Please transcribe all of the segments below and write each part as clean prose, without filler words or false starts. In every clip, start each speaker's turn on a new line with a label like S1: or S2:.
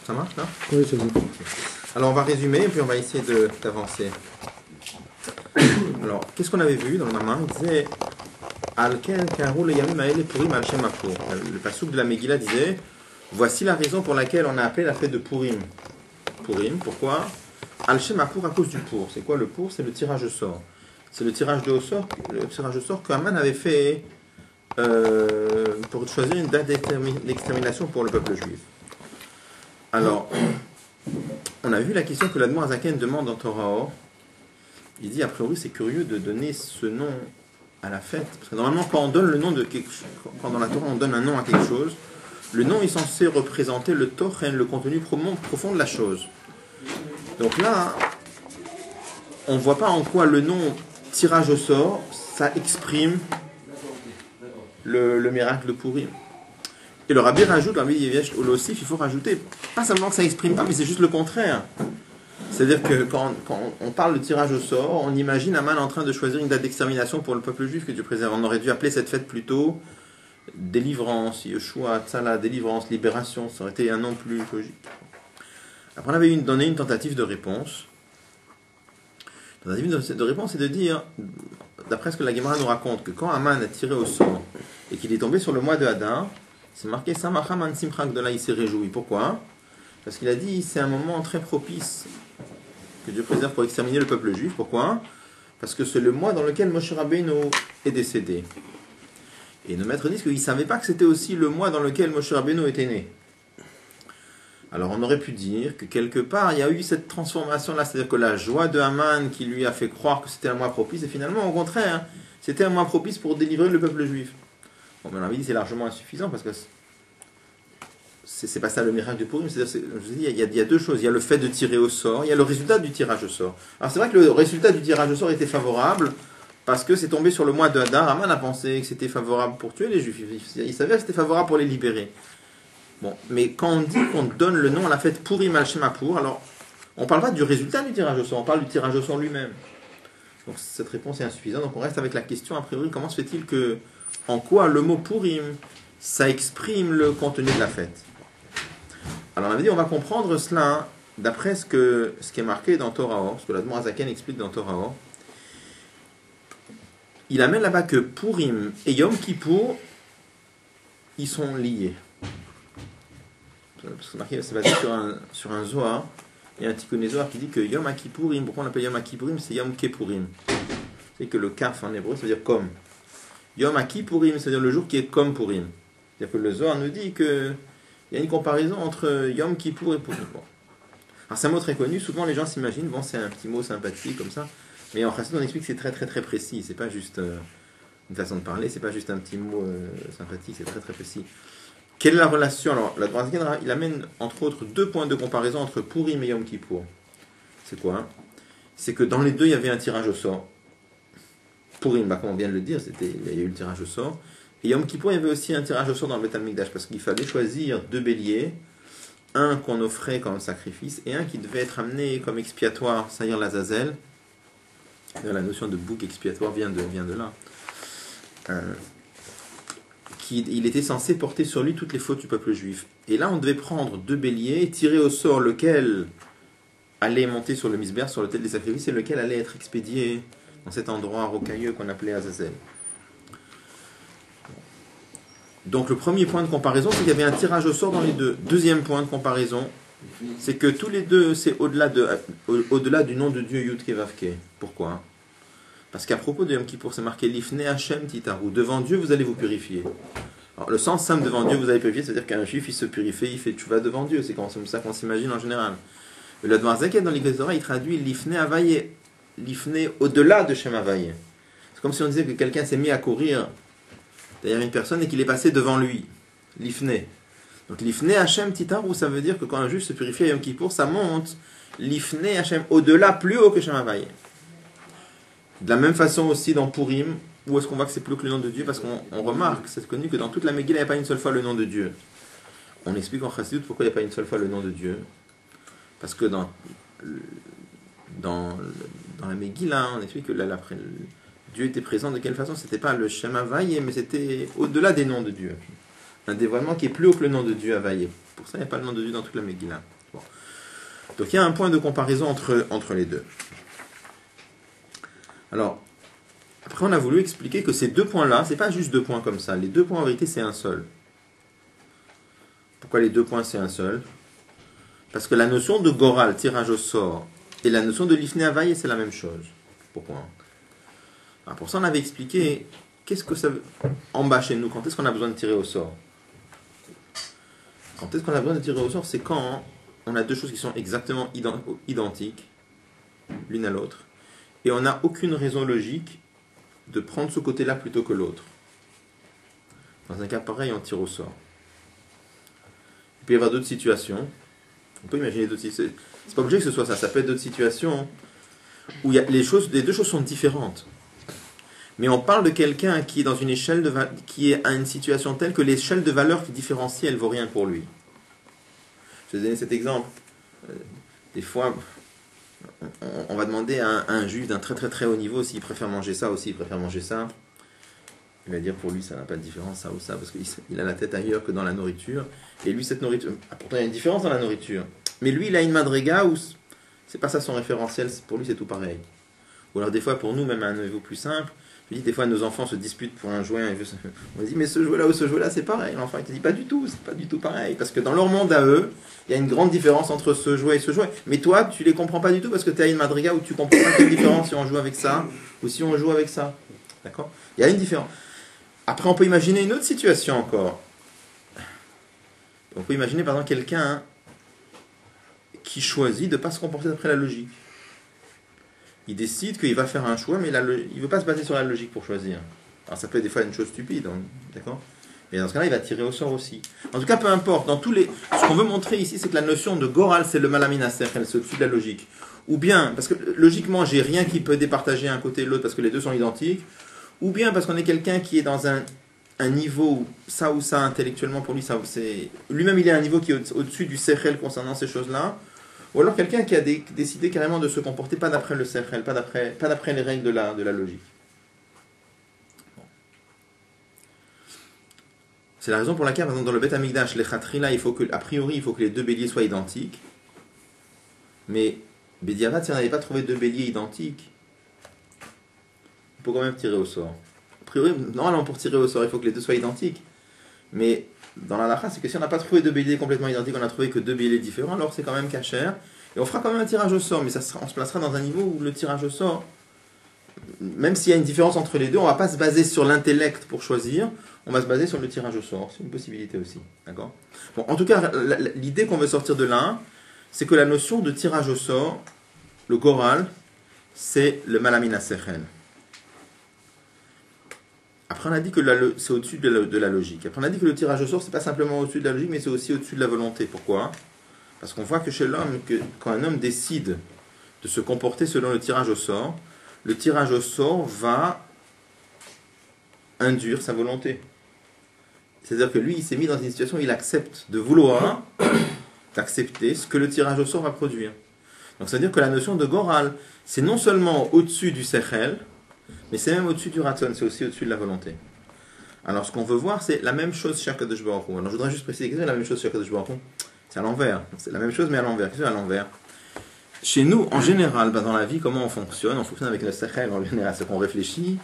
S1: Ça marche là?
S2: Oui, c'est bon.
S1: Alors on va résumer et puis on va essayer d'avancer. Alors, qu'est-ce qu'on avait vu dans le Maman? Il disait Alken Karou le Yamim Aele Purim al Shem Apur. Le passouk de la Megillah disait voici la raison pour laquelle on a appelé la fête de Purim. Purim, pourquoi? Al Shem Apur à cause du Pour. C'est quoi le Pour? C'est le tirage au sort. C'est le tirage au sort que Haman avait fait pour choisir une date d'extermination pour le peuple juif. Alors, on a vu la question que l'Admor Azaken demande dans Torah Or. Il dit, a priori, c'est curieux de donner ce nom à la fête. Parce que normalement, quand on donne le nom de quelque chose, quand dans la Torah on donne un nom à quelque chose, le nom est censé représenter le tochen, le contenu profond de la chose. Donc là, on ne voit pas en quoi le nom tirage au sort, ça exprime le miracle de Purim. Et le Rabbi rajoute, il faut rajouter, pas seulement que ça exprime pas, mais c'est juste le contraire. C'est-à-dire que quand on parle de tirage au sort, on imagine Haman en train de choisir une date d'extermination pour le peuple juif que Dieu préserve. On aurait dû appeler cette fête plutôt délivrance, Yeshua, Tzala, délivrance, libération, ça aurait été un nom plus logique. Après on avait donné une tentative de réponse. La tentative de réponse c'est de dire, d'après ce que la Gemara nous raconte, que quand Haman a tiré au sort et qu'il est tombé sur le mois de Hadar, c'est marqué Samacham an Simchak, de là il s'est réjoui. Pourquoi? Parce qu'il a dit c'est un moment très propice que Dieu préserve pour exterminer le peuple juif. Pourquoi? Parce que c'est le mois dans lequel Moshe Rabbeinu est décédé. Et nos maîtres disent qu'ils ne savaient pas que c'était aussi le mois dans lequel Moshe Rabbeinu était né. Alors on aurait pu dire que quelque part il y a eu cette transformation-là, c'est-à-dire que la joie de Haman qui lui a fait croire que c'était un mois propice, et finalement au contraire, c'était un mois propice pour délivrer le peuple juif. Bon, mais on avait dit c'est largement insuffisant parce que c'est pas ça le miracle de Purim. C'est-à-dire, je vous dis, il y a deux choses. Il y a le fait de tirer au sort, il y a le résultat du tirage au sort. Alors c'est vrai que le résultat du tirage au sort était favorable parce que c'est tombé sur le mois de Hadar. Haman a pensé que c'était favorable pour tuer les juifs. Il savait que c'était favorable pour les libérer. Bon, mais quand on dit qu'on donne le nom à la fête Purim al Shem Apur, alors on ne parle pas du résultat du tirage au sort, on parle du tirage au sort lui-même. Donc cette réponse est insuffisante. Donc on reste avec la question a priori, comment se fait-il que, en quoi le mot Purim, ça exprime le contenu de la fête? Alors on avait dit, on va comprendre cela d'après ce qui est marqué dans Torah Or, ce que l'Admor Azaken explique dans Torah Or. Il amène là-bas que Purim et Yom Kippour, ils sont liés. Parce que marqué, c'est basé sur un Zohar, et un Tikkun Zohar qui dit que Yom Kippourim, pourquoi on l'appelle Yom Kippourim, c'est Yom Keppurim. C'est que le kaf en hébreu, ça veut dire comme. Yom Kippourim, c'est-à-dire le jour qui est comme Purim. C'est-à-dire que le Zohar nous dit que il y a une comparaison entre Yom Kippour et Purim. Bon. Alors c'est un mot très connu, souvent les gens s'imaginent, bon c'est un petit mot sympathique comme ça, mais en Chassidut on explique que c'est très très très précis, c'est pas juste une façon de parler, c'est pas juste un petit mot sympathique, c'est très très précis. Quelle est la relation? Alors la droite il amène entre autres deux points de comparaison entre Purim et Yom Kippour. C'est quoi hein? C'est que dans les deux il y avait un tirage au sort. Purim, comme on vient de le dire, il y a eu le tirage au sort. Et Yom Kippour, il y avait aussi un tirage au sort dans le Beth Amikdash, parce qu'il fallait choisir deux béliers, un qu'on offrait comme sacrifice, et un qui devait être amené comme expiatoire, c'est-à-dire l'Azazel. La notion de bouc expiatoire vient de là. Il était censé porter sur lui toutes les fautes du peuple juif. Et là, on devait prendre deux béliers, tirer au sort lequel allait monter sur le misber, sur l'autel des sacrifices, et lequel allait être expédié dans cet endroit rocailleux qu'on appelait Azazel. Donc le premier point de comparaison, c'est qu'il y avait un tirage au sort dans les deux. Deuxième point de comparaison, c'est que tous les deux, c'est au-delà du nom de Dieu Yud-Ke Vav-Ke. Pourquoi? Parce qu'à propos de Yom Kippour, c'est marqué Lifne Hashem Titaru. Devant Dieu, vous allez vous purifier. Alors le sens simple devant Dieu, vous allez purifier, c'est-à-dire qu'un juif, il se purifie, il fait tchouva devant Dieu. C'est comme ça qu'on s'imagine en général. Mais le Dmar Zaken dans l'Église Torah, il traduit Lifne Havaye. Lifne au-delà de Shem Havaye. C'est comme si on disait que quelqu'un s'est mis à courir derrière une personne et qu'il est passé devant lui. L'ifne. Donc l'ifne Hashem Titaru, ça veut dire que quand un juif se purifie à Yom Kippour, ça monte l'ifne Hashem au-delà, plus haut que Shem Havaye. De la même façon aussi dans Purim, où est-ce qu'on voit que c'est plus haut que le nom de Dieu? Parce qu'on remarque, c'est connu que dans toute la Megillah, il n'y a pas une seule fois le nom de Dieu. On explique en Chassidut pourquoi il n'y a pas une seule fois le nom de Dieu. Parce que dans la Megillah, on explique que Dieu était présent de quelle façon? C'était pas le Shem Havaye, mais c'était au-delà des noms de Dieu. Un dévoilement qui est plus haut que le nom de Dieu Havaye. Pour ça, il n'y a pas le nom de Dieu dans toute la Megillah. Bon. Donc il y a un point de comparaison entre les deux. Alors, après on a voulu expliquer que ces deux points-là, c'est pas juste deux points comme ça. Les deux points en vérité c'est un seul. Pourquoi les deux points c'est un seul? Parce que la notion de Goral, tirage au sort, et la notion de Lifnei Havaïe, c'est la même chose. Pourquoi? Alors pour ça on avait expliqué qu'est-ce que ça veut en bas chez nous, quand est-ce qu'on a besoin de tirer au sort? Quand est-ce qu'on a besoin de tirer au sort? C'est quand on a deux choses qui sont exactement identiques, l'une à l'autre, et on n'a aucune raison logique de prendre ce côté-là plutôt que l'autre. Dans un cas pareil, on tire au sort. Il peut y avoir d'autres situations. On peut imaginer d'autres situations. C'est pas obligé que ce soit ça. Ça peut être d'autres situations où les deux choses sont différentes. Mais on parle de quelqu'un qui est dans une échelle qui est à une situation telle que l'échelle de valeur qui différencie, elle ne vaut rien pour lui. Je vais donner cet exemple. Des fois, on va demander à un juif d'un très très très haut niveau s'il préfère manger ça ou s'il préfère manger ça. Il va dire pour lui ça n'a pas de différence ça ou ça parce qu'il a la tête ailleurs que dans la nourriture. Et lui cette nourriture, pourtant il y a une différence dans la nourriture. Mais lui il a une madriga où c'est pas ça son référentiel, pour lui c'est tout pareil. Ou alors des fois pour nous même à un niveau plus simple, je dis des fois nos enfants se disputent pour un jouet, on dit mais ce jouet là ou ce jouet là c'est pareil. L'enfant il te dit pas du tout, c'est pas du tout pareil. Parce que dans leur monde à eux, il y a une grande différence entre ce jouet et ce jouet. Mais toi tu les comprends pas du tout parce que tu as une madriga où tu comprends pas quelle différence si on joue avec ça ou si on joue avec ça. D'accord? Il y a une différence. Après, on peut imaginer une autre situation encore. On peut imaginer par exemple quelqu'un qui choisit de ne pas se comporter d'après la logique. Il décide qu'il va faire un choix, mais il ne veut pas se baser sur la logique pour choisir. Alors ça peut être des fois une chose stupide, d'accord? Mais dans ce cas-là, il va tirer au sort aussi. En tout cas, peu importe. Ce qu'on veut montrer ici, c'est que la notion de Goral, c'est le malaminaser, c'est au-dessus de la logique. Ou bien, parce que logiquement, j'ai rien qui peut départager un côté et l'autre parce que les deux sont identiques. Ou bien parce qu'on est quelqu'un qui est dans un niveau où ça ou ça intellectuellement pour lui, lui-même il est à un niveau qui est au-dessus du sechel concernant ces choses-là. Ou alors quelqu'un qui a décidé carrément de se comporter pas d'après le sechel, pas d'après les règles de la logique. Bon. C'est la raison pour laquelle, par exemple, dans le Beth Amikdash, les Khatrila, a priori, il faut que les deux béliers soient identiques. Mais Bediavat, si on n'avait pas trouvé deux béliers identiques, on peut quand même tirer au sort. A priori, normalement pour tirer au sort, il faut que les deux soient identiques. Mais dans la lacha, c'est que si on n'a pas trouvé deux béliers complètement identiques, on a trouvé que deux béliers différents, alors c'est quand même cachère. Et on fera quand même un tirage au sort, mais on se placera dans un niveau où le tirage au sort, même s'il y a une différence entre les deux, on ne va pas se baser sur l'intellect pour choisir, on va se baser sur le tirage au sort. C'est une possibilité aussi. D'accord? Bon, en tout cas, l'idée qu'on veut sortir de là, c'est que la notion de tirage au sort, le Goral, c'est le malamina sechel. Après, on a dit que c'est au-dessus de la logique. Après, on a dit que le tirage au sort, c'est pas simplement au-dessus de la logique, mais c'est aussi au-dessus de la volonté. Pourquoi? Parce qu'on voit que chez l'homme, quand un homme décide de se comporter selon le tirage au sort va induire sa volonté. C'est-à-dire que lui, il s'est mis dans une situation où il accepte de vouloir, d'accepter ce que le tirage au sort va produire. Donc, c'est-à-dire que la notion de Goral, c'est non seulement au-dessus du Sechel, mais c'est même au-dessus du Ratzon, c'est aussi au-dessus de la volonté. Alors ce qu'on veut voir, c'est la même chose chez HaKadosh Baruch Hu. Alors je voudrais juste préciser que c'est la même chose chez HaKadosh Baruch Hu. C'est à l'envers. C'est la même chose mais à l'envers. Qu'est-ce que c'est à l'envers? Chez nous, en général, dans la vie, comment on fonctionne? On fonctionne avec le Sechel, en général, c'est qu'on réfléchit.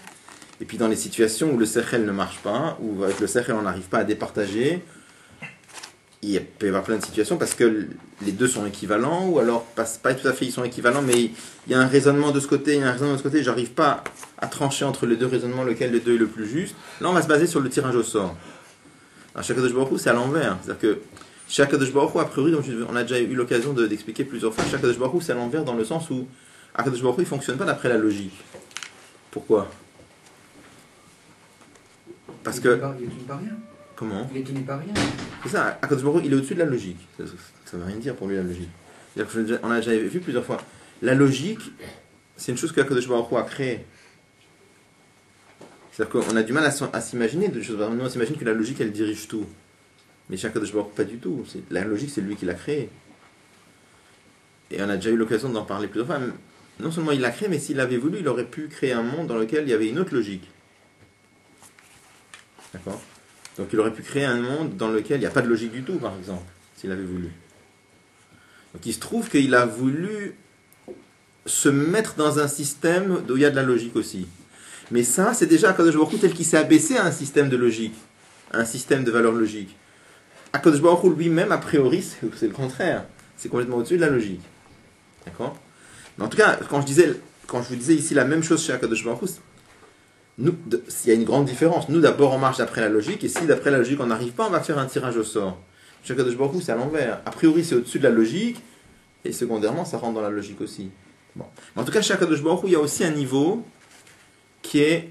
S1: Et puis dans les situations où le Sechel ne marche pas, où avec le Sechel on n'arrive pas à départager, il peut y avoir plein de situations parce que les deux sont équivalents, ou alors pas tout à fait ils sont équivalents, mais il y a un raisonnement de ce côté, il y a un raisonnement de ce côté, j'arrive pas à trancher entre les deux raisonnements lequel des deux est le plus juste. Là on va se baser sur le tirage au sort. Alors chez HaKadosh Baruch Hu c'est à l'envers, c'est-à-dire que chez HaKadosh Baruch Hu, a priori, on a déjà eu l'occasion d'expliquer plusieurs fois, chez HaKadosh Baruch Hu c'est à l'envers dans le sens où HaKadosh Baruch Hu il fonctionne pas d'après la logique. Pourquoi? Parce que... Comment?
S2: Il est tenu par rien.
S1: C'est ça, HaKadosh Baruch Hu, il est au-dessus de la logique. Ça ne veut rien dire pour lui la logique. On a déjà vu plusieurs fois. La logique, c'est une chose que HaKadosh Baruch Hu a créée. C'est-à-dire qu'on a du mal à s'imaginer de choses. Nous on s'imagine que la logique elle dirige tout. Mais chez HaKadosh Baruch Hu, pas du tout. La logique c'est lui qui l'a créée. Et on a déjà eu l'occasion d'en parler plusieurs fois. Non seulement il l'a créée, mais s'il avait voulu, il aurait pu créer un monde dans lequel il y avait une autre logique. D'accord? Donc il aurait pu créer un monde dans lequel il n'y a pas de logique du tout, par exemple, s'il avait voulu. Donc il se trouve qu'il a voulu se mettre dans un système où il y a de la logique aussi. Mais ça, c'est déjà Akadosh Baruch Hu tel qu'il s'est abaissé à un système de logique, à un système de valeurs logiques. Akadosh Baruch Hu lui-même, a priori, c'est le contraire. C'est complètement au-dessus de la logique. D'accord? Mais en tout cas, quand je vous disais ici la même chose chez Akadosh Baruch Hu, nous, il y a une grande différence. Nous, d'abord, on marche d'après la logique, et si d'après la logique, on n'arrive pas, on va faire un tirage au sort. Chez Akadosh Baruch Hu, c'est à l'envers. A priori, c'est au-dessus de la logique, et secondairement, ça rentre dans la logique aussi. Bon. Mais en tout cas, chez Akadosh Baruch Hu, il y a aussi un niveau qui est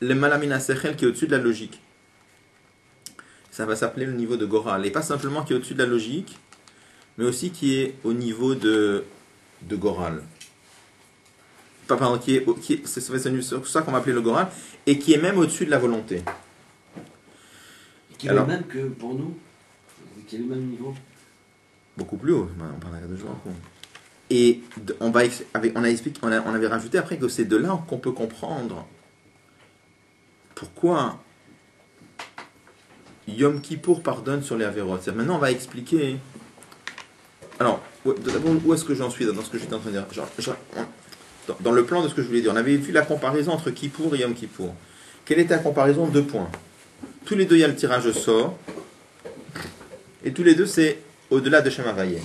S1: le Malamina Sechel, qui est au-dessus de la logique. Ça va s'appeler le niveau de Goral. Et pas simplement qui est au-dessus de la logique, mais aussi qui est au niveau de Goral. Pardon, c'est ça qu'on va appeler le Goral, et qui est même au-dessus de la volonté.
S2: Et qui est le même que pour nous, qui est le même niveau.
S1: Beaucoup plus haut, on parle de jour. Et on avait rajouté après que c'est de là qu'on peut comprendre pourquoi Yom Kippour pardonne sur les Averot. Maintenant, on va expliquer. Alors, d'abord, où est-ce que j'en suis dans ce que j'étais en train de dire dans le plan de ce que je voulais dire, on avait vu la comparaison entre Kippour et Yom Kippour. Quelle était la comparaison? 2 points. Tous les deux, il y a le tirage au sort. Et tous les deux, c'est au-delà de Shem Havayé.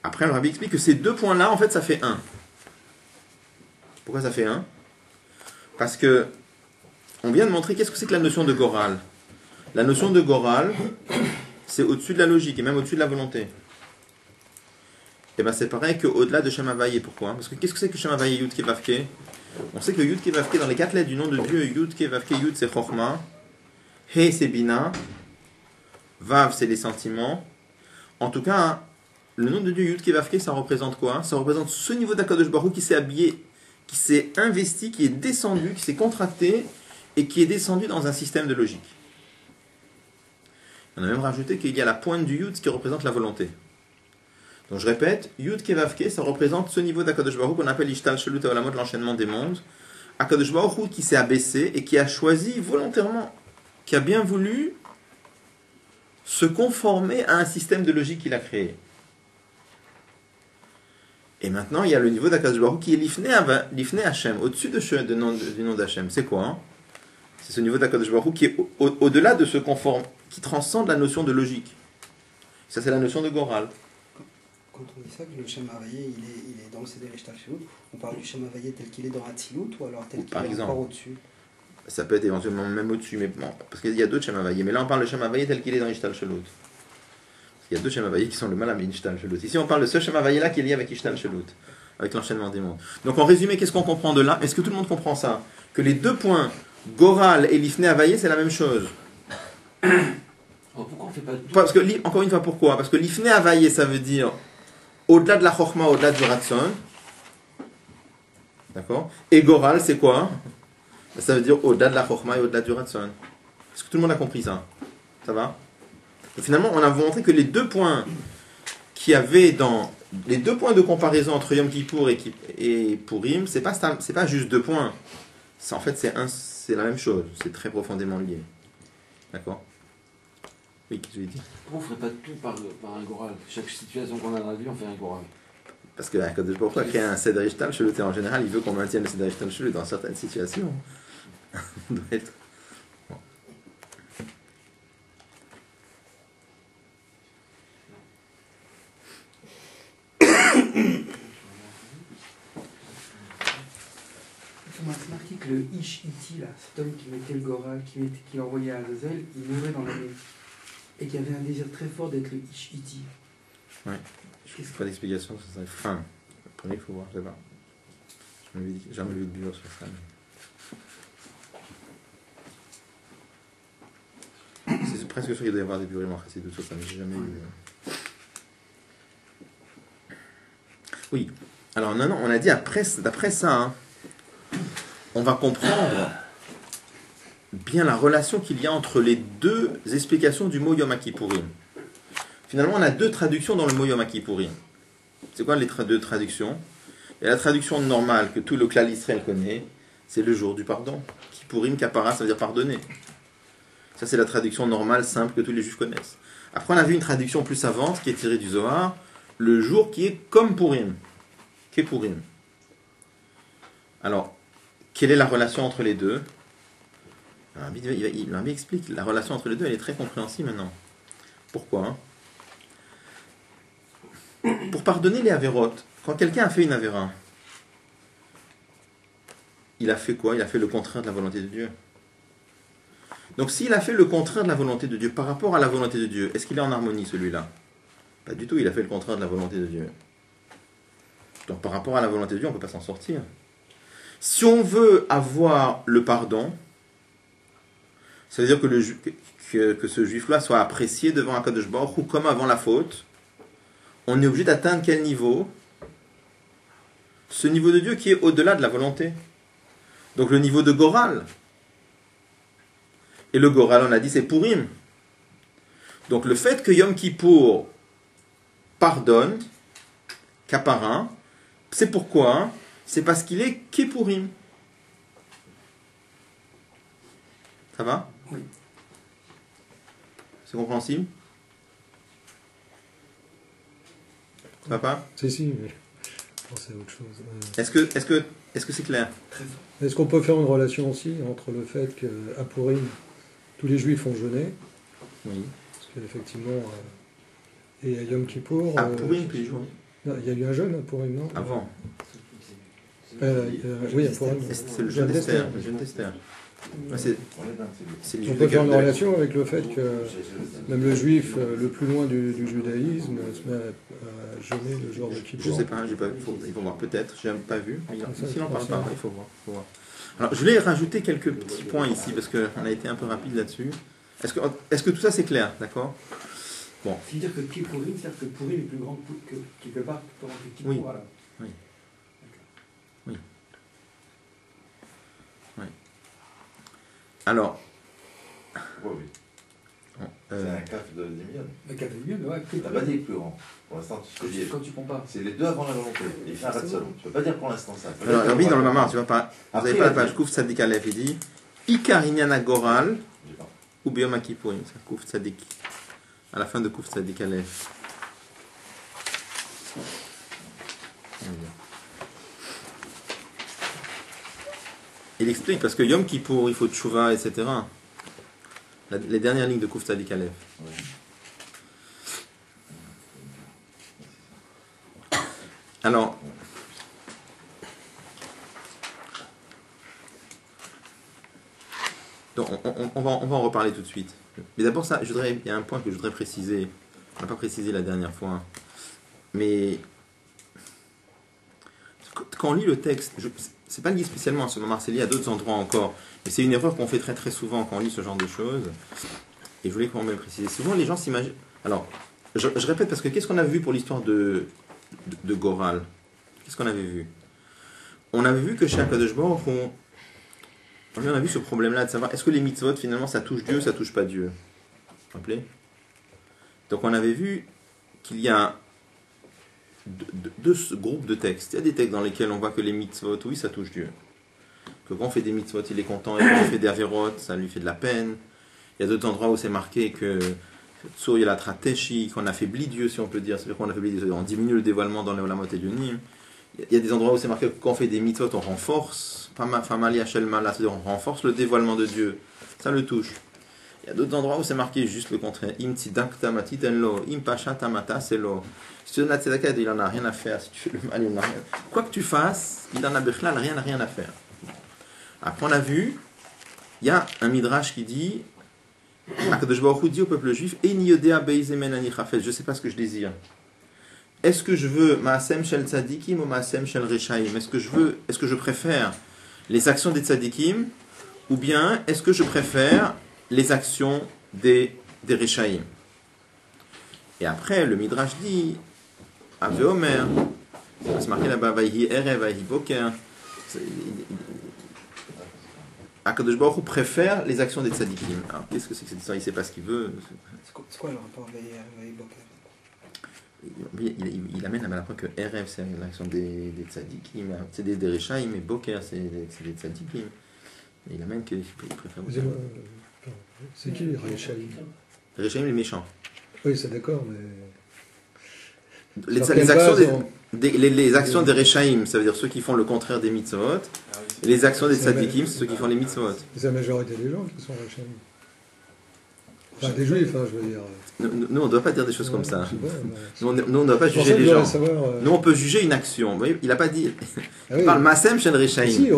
S1: Après, le Rabbi explique que ces 2 points-là, en fait, ça fait 1. Pourquoi ça fait 1? Parce que on vient de montrer qu'est-ce que c'est que la notion de Goral. La notion de Goral, c'est au-dessus de la logique et même au-dessus de la volonté. Et bien c'est pareil qu'au-delà de Shem Havayé. Pourquoi? Parce que qu'est-ce que c'est que Shem Havayé Yud Kevavke? On sait que Yud Kevavke, dans les 4 lettres du nom de Dieu, Yud Kevavke, Yud c'est Chochma, He c'est Bina, Vav c'est les sentiments. En tout cas, le nom de Dieu Yud Kevavke, ça représente quoi? Ça représente ce niveau d'Akadosh Baruch Hu qui s'est habillé, qui s'est investi, qui est descendu, qui s'est contracté et qui est descendu dans un système de logique. On a même rajouté qu'il y a la pointe du Yud qui représente la volonté. Donc je répète, Yud Kevavke, ça représente ce niveau d'Akadosh Baruch Hu qu'on appelle Ishtal Shelut Olamot, l'enchaînement des mondes. Akadosh Baruch Hu qui s'est abaissé et qui a choisi volontairement, qui a bien voulu se conformer à un système de logique qu'il a créé. Et maintenant, il y a le niveau d'Akadosh Baruch Hu qui est l'Ifne Hashem, au-dessus du nom d'Hashem. C'est quoi hein? C'est ce niveau d'Akadosh Baruch Hu qui est au-delà de ce conforme, qui transcende la notion de logique. Ça, c'est la notion de Goral.
S3: Quand on dit ça, que le Shem Havayé, il est dans le Seder Ishtal Shelut, on parle du Shem Havayé tel qu'il est dans Hatzilut ou alors tel qu'il est encore au-dessus?
S1: Ça peut être éventuellement même au-dessus, mais bon, parce qu'il y a d'autres Shem Havayé. Mais là, on parle de Shem Havayé tel qu'il est dans Ishtal Shelut. Il y a 2 Shem Havayé qui sont le Malam et Ishtal Shelut. Ici, on parle de ce Shem Havayé là qui est lié avec Ishtal Shelut, avec l'enchaînement des mondes. Donc, en résumé, qu'est-ce qu'on comprend de là? Est-ce que tout le monde comprend ça? Que les 2 points, Goral et l'Ifne Havayé, c'est la même chose.
S2: Pourquoi on fait pas tout?
S1: Parce que, encore une fois, pourquoi? Parce que l'Ifne Havayé, ça veut dire au-delà de la Chochma, au-delà du Ratson. D'accord? Et Goral, c'est quoi? Ça veut dire au-delà de la Chochma et au-delà du Ratson. Est-ce que tout le monde a compris ça? Ça va? Et finalement, on a montré que les 2 points qu'il y avait dans les 2 points de comparaison entre Yom Kippour et Purim, c'est pas juste 2 points. En fait, c'est la même chose. C'est très profondément lié. D'accord? Oui, qu'est-ce que je vais dire?
S2: Pourquoi on ne ferait pas tout par un Goral? Chaque situation qu'on a dans la vie, on fait un Goral.
S1: Parce que Akadosh Baruch Hu a créé un Seder Ishtal Shelut, et en général, il veut qu'on maintienne le Seder Ishtal Shelut dans certaines situations. On doit être... Bon.
S3: On a remarqué que le Ish Iti, là, cet homme qui mettait le Goral, qui l'envoyait à Azazel, il mourait dans l'année. Et qu'il avait un désir très fort d'être le Ish Iti.
S1: Ouais. Je n'ai pas d'explication sur ça. Enfin, après, il faut voir, je sais pas. J'ai jamais vu de bureau sur ça. Mais... C'est presque sûr qu'il doit y avoir des bureaux c'est tout ça, mais j'ai jamais eu. Oui. Alors, non, on a dit d'après ça, hein, on va comprendre bien la relation qu'il y a entre les 2 explications du mot Yom Kippourim. Finalement, on a 2 traductions dans le mot Yom Kippourim. C'est quoi les 2 traductions? Et la traduction normale que tout le clan Israël connaît, c'est le jour du pardon. Kippourim, Kapara, ça veut dire pardonner. Ça, c'est la traduction normale, simple, que tous les juifs connaissent. Après, on a vu une traduction plus savante qui est tirée du Zohar, le jour qui est comme Purim. Qu'est Purim. Alors, quelle est la relation entre les deux? Le Rabbi explique, la relation entre les deux, elle est très compréhensible maintenant. Pourquoi? Pour pardonner les avérotes, quand quelqu'un a fait une avéra, il a fait quoi? Il a fait le contraire de la volonté de Dieu. Donc s'il a fait le contraire de la volonté de Dieu par rapport à la volonté de Dieu, est-ce qu'il est en harmonie celui-là? Pas du tout, il a fait le contraire de la volonté de Dieu. Donc par rapport à la volonté de Dieu, on ne peut pas s'en sortir. Si on veut avoir le pardon, ça veut dire que ce juif-là soit apprécié devant Akadosh Baruch Hu comme avant la faute. On est obligé d'atteindre quel niveau? Ce niveau de Dieu qui est au-delà de la volonté. Donc le niveau de Goral. Et le Goral, on a dit, c'est Purim. Donc le fait que Yom Kippour pardonne, Kaparin, c'est pourquoi? C'est parce qu'il est Kippurim. Ça va?
S3: Oui.
S1: C'est compréhensible? Ça va pas?
S4: Si, mais je pensais à autre chose.
S1: Est-ce que c'est clair?
S3: Très fort.
S4: Est-ce qu'on peut faire une relation aussi entre le fait qu'à Purim, tous les Juifs ont jeûné,
S1: Oui.
S4: parce qu'effectivement, et à Yom Kippour...
S1: À Purim, puis les jours.
S4: non, il y a eu un jeûne à Purim, non?
S1: Avant.
S4: Oui, à Purim.
S1: C'est le jeûne d'Esther. Le jeûne d'Esther. Ouais, c'est les
S4: On
S1: juifs
S4: peut
S1: de
S4: faire une
S1: Gad-
S4: relation avec le fait que même le juif le plus loin du judaïsme se met à jeûner le jour de
S1: Je
S4: Kippour.
S1: sais pas, j'ai pas vu. Il faut voir peut-être. J'ai pas vu.
S4: Ça,
S1: S'il n'en parle
S4: c'est
S1: pas,
S4: ça.
S1: il faut voir. Alors, je voulais rajouter quelques petits points ici parce qu'on a été un peu rapide là-dessus. Est-ce que tout ça c'est clair, d'accord? Bon.
S3: C'est-à-dire que Kippurim, c'est-à-dire que Purim est plus grand que quelque part que Kippour.
S1: Oui.
S3: Voilà.
S1: Alors.
S5: Oui. C'est un caf de Dimion.
S3: Mais qu'avait mieux, mais ouais,
S5: T'as pas dit plus grand. Pour l'instant, tu te dis.
S3: quand tu compares.
S5: C'est les deux avant la volonté. Il fait un rat solo. Tu peux pas dire pour l'instant ça.
S1: Alors, Rabbi, dans le Mamar, tu vois pas. Vous
S5: Après,
S1: n'avez pas la
S5: il a
S1: page
S5: dit-
S1: Kouf Tzadik Aleph, il dit Ikar Inyana Goral
S5: J'ai pas.
S1: ou Biyom Kippourim. C'est Kouf Tzadik. À la fin de Kouf Tzadik Aleph. Il explique parce que Yom Kippour, il faut Tchouva, etc. Les dernières lignes de Kouf Tzadik Aleph.
S5: Oui.
S1: Alors, donc on va en reparler tout de suite. Mais d'abord, il y a un point que je voudrais préciser. On n'a pas précisé la dernière fois. Mais quand on lit le texte, c'est pas lié spécialement à ce moment, c'est lié à d'autres endroits encore. Mais c'est une erreur qu'on fait très très souvent quand on lit ce genre de choses. Et je voulais qu'on me précise. Souvent, les gens s'imaginent. Alors, je répète parce que qu'est-ce qu'on a vu pour l'histoire de Goral? Qu'est-ce qu'on avait vu? On avait vu que chez Akadosh Baruch Hu, on a vu ce problème-là de savoir est-ce que les mitzvot finalement ça touche Dieu, ça touche pas Dieu. Vous vous rappelez? Donc on avait vu qu'il y a deux groupes de textes. Il y a des textes dans lesquels on voit que les mitzvot, oui, ça touche Dieu. Que quand on fait des mitzvot, il est content, et quand on fait des avérotes, ça lui fait de la peine. Il y a d'autres endroits où c'est marqué que Tsur Yelatra Teshi, qu'on affaiblit Dieu, si on peut dire, c'est-à-dire qu'on affaiblit Dieu, on diminue le dévoilement dans les Olamot et Yonim. Il y a des endroits où c'est marqué que quand on fait des mitzvot, on renforce, c'est-à-dire on renforce le dévoilement de Dieu. Ça le touche. Il y a d'autres endroits où c'est marqué juste le contraire. Im tzidakta matitenlo, im pashata mataselo. Si tu donnes la tzedaka, il n'en a rien à faire. Si tu fais le mal, il n'en a rien. Quoi que tu fasses, il en a bechlal rien à faire. Après, on a vu, il y a un midrash qui dit Akadosh Baruch Hu dit au peuple juif Eni yodea beizemen ani chafetz. Je ne sais pas ce que je désire. Est-ce que je veux Maasem shel tzadikim ou Maasem shel reshaim? Est-ce que je préfère les actions des tzadikim ou bien est-ce que je préfère les actions des reshaim? Et après, le midrash dit Ave Omer, c'est marqué là-bas Vayhi erev, Vayhi boker. Akadosh Baruch Hu préfère les actions des tzadikim. Alors, qu'est-ce que c'est que cette histoire? Il ne sait pas ce qu'il veut.
S3: C'est quoi le rapport avec Boker?
S1: Il amène à la fois que RF c'est l'action des tzadikim, c'est des reshaim, mais Boker c'est des tzadikim. Et il amène qu'il préfère.
S4: Excusez-moi, C'est qui, Rechaim?
S1: Rechaim, les méchants.
S4: Oui, c'est d'accord, mais...
S1: Les actions des Rechaim, ça veut dire ceux qui font le contraire des mitzvot. Et les actions des tzadikim, c'est ceux qui font les mitzvot.
S4: C'est la majorité des gens qui sont Rechaim. Enfin, des juifs, hein, je veux dire.
S1: Nous, on ne doit pas dire des choses comme ça. Nous, on ne doit pas
S4: C'est pour
S1: juger
S4: ça que
S1: les
S4: je voudrais
S1: gens.
S4: savoir,
S1: Nous, on peut juger une action. Vous voyez, il n'a pas dit.
S4: Ah
S1: Il
S4: oui.
S1: parle Masem Shen Rechaim.
S4: Si,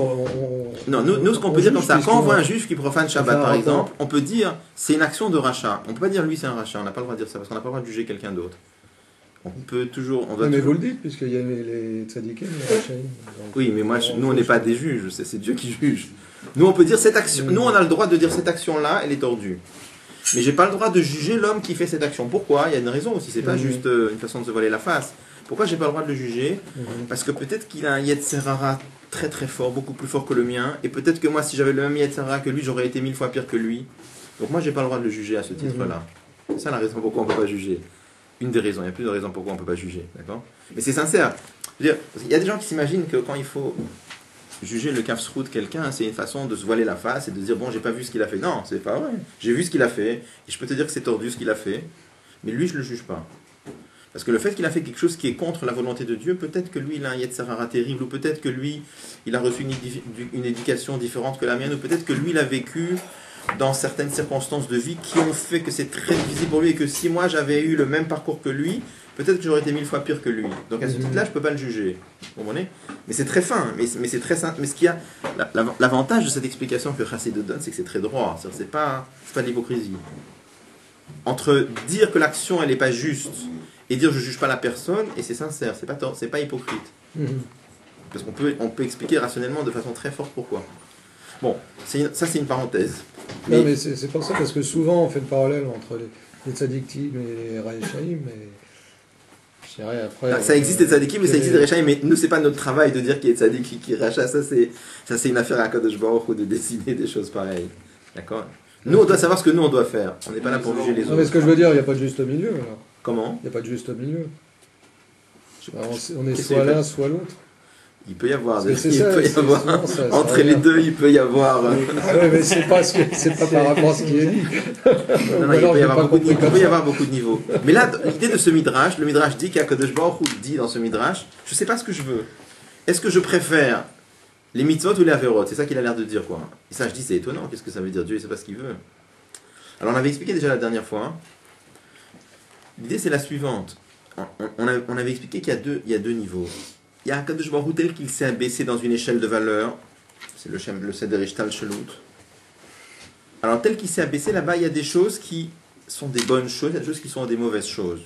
S1: Non, nous, ce qu'on peut dire comme ça, quand on voit un juif qui profane Shabbat,
S4: Enfin,
S1: par
S4: attends.
S1: exemple, on peut dire c'est une action de rachat. On ne peut pas dire lui c'est un rachat. On n'a pas le droit de dire ça parce qu'on n'a pas le droit de juger quelqu'un d'autre. On peut toujours. On doit
S4: Non, mais
S1: toujours-
S4: vous le dites, puisqu'il y a les tzadikim, les Rechaim. Donc,
S1: Oui, mais moi, nous, on n'est pas des juges. C'est Dieu qui juge. Nous, on peut dire cette action. Nous, on a le droit de dire cette action-là, elle est tordue. Mais j'ai pas le droit de juger l'homme qui fait cette action. Pourquoi? Il y a une raison aussi. C'est pas juste une façon de se voiler la face. Pourquoi j'ai pas le droit de le juger? Parce que peut-être qu'il a un Yetzerara très très fort, beaucoup plus fort que le mien. Et peut-être que moi, si j'avais le même Yetzerara que lui, j'aurais été 1000 fois pire que lui. Donc moi, j'ai pas le droit de le juger à ce titre-là. C'est ça la raison pourquoi on peut pas juger. Une des raisons. Il y a plus de raisons pourquoi on peut pas juger. D'accord? Mais c'est sincère. Je veux dire, il y a des gens qui s'imaginent que quand il faut juger le kafsrout de quelqu'un, c'est une façon de se voiler la face et de dire bon, j'ai pas vu ce qu'il a fait. Non, c'est pas vrai. J'ai vu ce qu'il a fait et je peux te dire que c'est tordu ce qu'il a fait, mais lui je le juge pas. Parce que le fait qu'il a fait quelque chose qui est contre la volonté de Dieu, peut-être que lui il a un Yetzirah terrible, ou peut-être que lui il a reçu une éducation différente que la mienne, ou peut-être que lui il a vécu dans certaines circonstances de vie qui ont fait que c'est très difficile pour lui et que si moi j'avais eu le même parcours que lui, peut-être que j'aurais été 1000 fois pire que lui. Donc à ce titre-là, je ne peux pas le juger. Vous comprenez? Mais c'est très fin, mais c'est très simple. Mais ce qu'il y a, l'avantage de cette explication que Chassidut donne, c'est que c'est très droit. C'est pas de l'hypocrisie. Entre dire que l'action elle n'est pas juste et dire je juge pas la personne, et c'est sincère, c'est pas hypocrite. Parce qu'on peut expliquer rationnellement de façon très forte pourquoi. Bon, ça c'est une parenthèse.
S4: Non, mais c'est pour ça, parce que souvent on fait le parallèle entre les tzadikim et les Rechaim, mais je dirais après...
S1: Ça existe les tzadikim, mais ça existe les Rechaim, mais nous c'est pas notre travail de dire qu'il y a des tzadikim qui rachat, ça c'est une affaire à Kadosh Baruch Hu de décider des choses pareilles. D'accord? Nous on doit savoir ce que nous on doit faire, on n'est pas là pour juger les
S4: Non, mais ce
S1: autres.
S4: que je veux dire, il n'y a pas de juste milieu, alors.
S1: Comment?
S4: Il n'y a pas de juste milieu. Alors, on est
S1: Qu'est-ce
S4: soit
S1: que
S4: l'un, soit l'autre.
S1: Il peut y avoir,
S4: Parce que c'est ça, c'est
S1: avoir
S4: souvent ça,
S1: entre
S4: ça
S1: les
S4: revient.
S1: deux, il peut y avoir.
S4: Oui, mais c'est pas par rapport à ce qui est dit.
S1: Non, il peut y avoir beaucoup de niveaux. Mais là, l'idée de ce midrash, le midrash dit qu'Akadosh Baruch Hu dit dans ce midrash, je sais pas ce que je veux. Est-ce que je préfère les mitzvot ou les averot? C'est ça qu'il a l'air de dire, quoi. Et ça, je dis, c'est étonnant. Qu'est-ce que ça veut dire? Dieu, il sait pas ce qu'il veut. Alors, on avait expliqué déjà la dernière fois. L'idée, c'est la suivante. On avait expliqué qu'il y a deux niveaux. Il y a Akadosh Baruch Hu tel qu'il s'est abaissé dans une échelle de valeur. C'est le Seder Ishtal Shelut. Alors, tel qu'il s'est abaissé, là-bas, il y a des choses qui sont des bonnes choses, il y a des choses qui sont des mauvaises choses.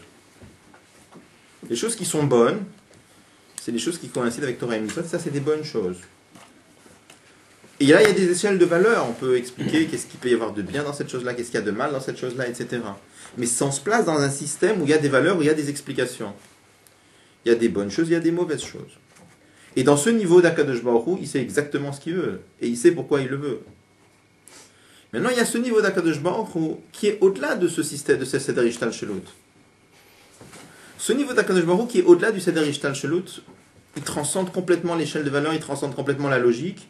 S1: Les choses qui sont bonnes, c'est les choses qui coïncident avec Torah et Mitzvot, ça c'est des bonnes choses. Et là, il y a des échelles de valeur, on peut expliquer qu'est-ce qu'il peut y avoir de bien dans cette chose-là, qu'est-ce qu'il y a de mal dans cette chose-là, etc. Mais ça on se place dans un système où il y a des valeurs, où il y a des explications. Il y a des bonnes choses, il y a des mauvaises choses. Et dans ce niveau d'Akadosh Baruch Hu, il sait exactement ce qu'il veut, et il sait pourquoi il le veut. Maintenant, il y a ce niveau d'Akadosh Baruch Hu qui est au-delà de ce système, de ce Seder Ishtal Shelut. Ce niveau d'Akadosh Baruch Hu qui est au-delà du Seder Ishtal Shelut, il transcende complètement l'échelle de valeur, il transcende complètement la logique.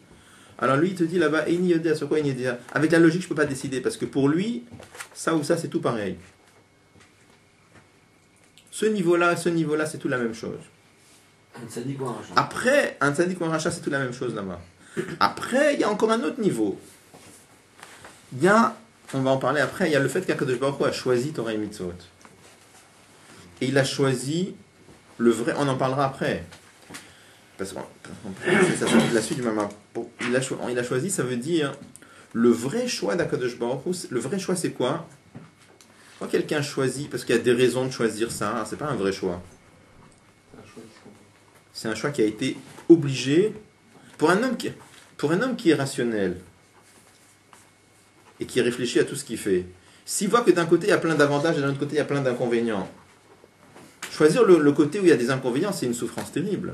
S1: Alors lui, il te dit là-bas, Eini Yodea, sur quoi Eini Yodea? Avec la logique, je ne peux pas décider, parce que pour lui, ça ou ça, c'est tout pareil. Ce niveau-là, c'est tout la même chose.
S2: Un tzaddik ou un rachat.
S1: Après, un tzaddik ou un rachat, c'est tout la même chose là-bas. Après, il y a encore un autre niveau. Il y a, on va en parler après, il y a le fait qu'Akadosh Baruch Hu a choisi Torah et Mitzvot. Et il a choisi le vrai, on en parlera après. Parce que ça c'est la suite du même. Il a choisi, ça veut dire le vrai choix d'Akadosh Baruch Hu. Le vrai choix, c'est quoi? Quand quelqu'un choisit, parce qu'il y a des raisons de choisir ça, c'est pas un vrai choix. C'est un choix qui a été obligé pour un homme qui est rationnel et qui réfléchit à tout ce qu'il fait. S'il voit que d'un côté il y a plein d'avantages et d'un autre côté il y a plein d'inconvénients, choisir le côté où il y a des inconvénients, c'est une souffrance terrible.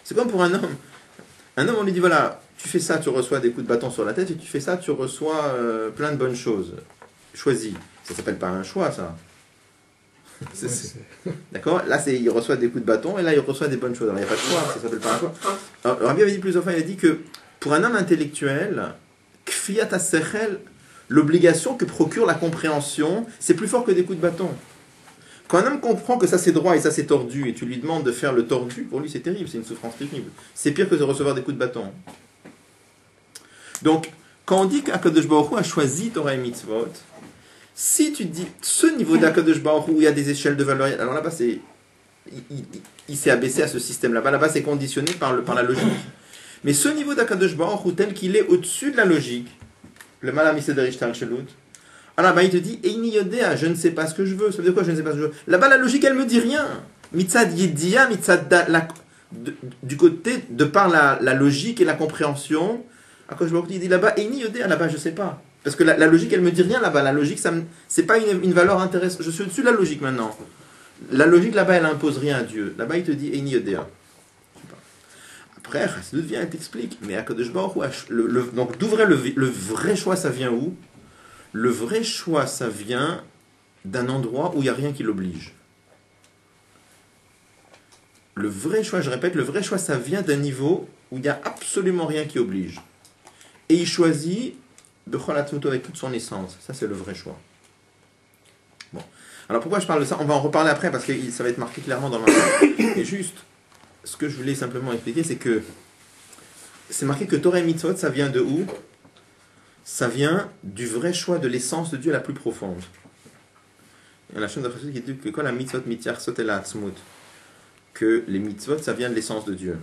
S1: C'est comme pour un homme. Un homme, on lui dit voilà, tu fais ça, tu reçois des coups de bâton sur la tête, et tu fais ça, tu reçois plein de bonnes choses. Choisis. Ça s'appelle pas un choix, ça. D'accord? Là, il reçoit des coups de bâton, et là, il reçoit des bonnes choses. Alors, il n'y a pas de choix, ça s'appelle pas un choix. Alors, le Rabbi avait dit plus enfin, il a dit que pour un homme intellectuel, Kfiyat HaSechel, l'obligation que procure la compréhension, c'est plus fort que des coups de bâton. Quand un homme comprend que ça c'est droit et ça c'est tordu, et tu lui demandes de faire le tordu, pour lui c'est terrible, c'est une souffrance terrible. C'est pire que de recevoir des coups de bâton. Donc, quand on dit qu'Akadosh Baruch Hu a choisi Torah et Mitzvot, si tu dis ce niveau d'Akadosh Baruch Hu où il y a des échelles de valeur, alors là-bas c'est, il s'est abaissé à ce système là-bas, là-bas c'est conditionné par la logique. Mais ce niveau d'Akadosh Baruch Hu tel qu'il est au-dessus de la logique, le Malam Isederish Tal Shelut, alors là-bas il te dit Eini Yodea, je ne sais pas ce que je veux. Ça veut dire quoi, je ne sais pas ce que je veux? Là-bas la logique elle me dit rien. Mitzad Yedia, Mitzad du côté de par la logique et la compréhension. Akadosh Baruch Hu dit là-bas Eini Yodea, là-bas je sais pas. Parce que la logique elle me dit rien là-bas. La logique c'est pas une valeur intéressante. Je suis au-dessus de la logique maintenant. La logique là-bas elle impose rien à Dieu. Là-bas il te dit Eini Yodea. Après, Chassidut vient et t'explique. Mais Akadosh Baruch Hu, donc d'ouvrir le vrai choix, ça vient où? Le vrai choix, ça vient d'un endroit où il n'y a rien qui l'oblige. Le vrai choix, je répète, le vrai choix, ça vient d'un niveau où il n'y a absolument rien qui oblige. Et il choisit Bechol Atzmuto avec toute son essence. Ça, c'est le vrai choix. Bon. Alors pourquoi je parle de ça? On va en reparler après parce que ça va être marqué clairement dans le... Et juste, ce que je voulais simplement expliquer, c'est que c'est marqué que Torah et Mitzvot, ça vient de où? Ça vient du vrai choix de l'essence de Dieu la plus profonde. Il y a la chaîne de Chassidut qui dit que quand la mitzvot mityar sotel atzmut, que les mitzvot, ça vient de l'essence de Dieu.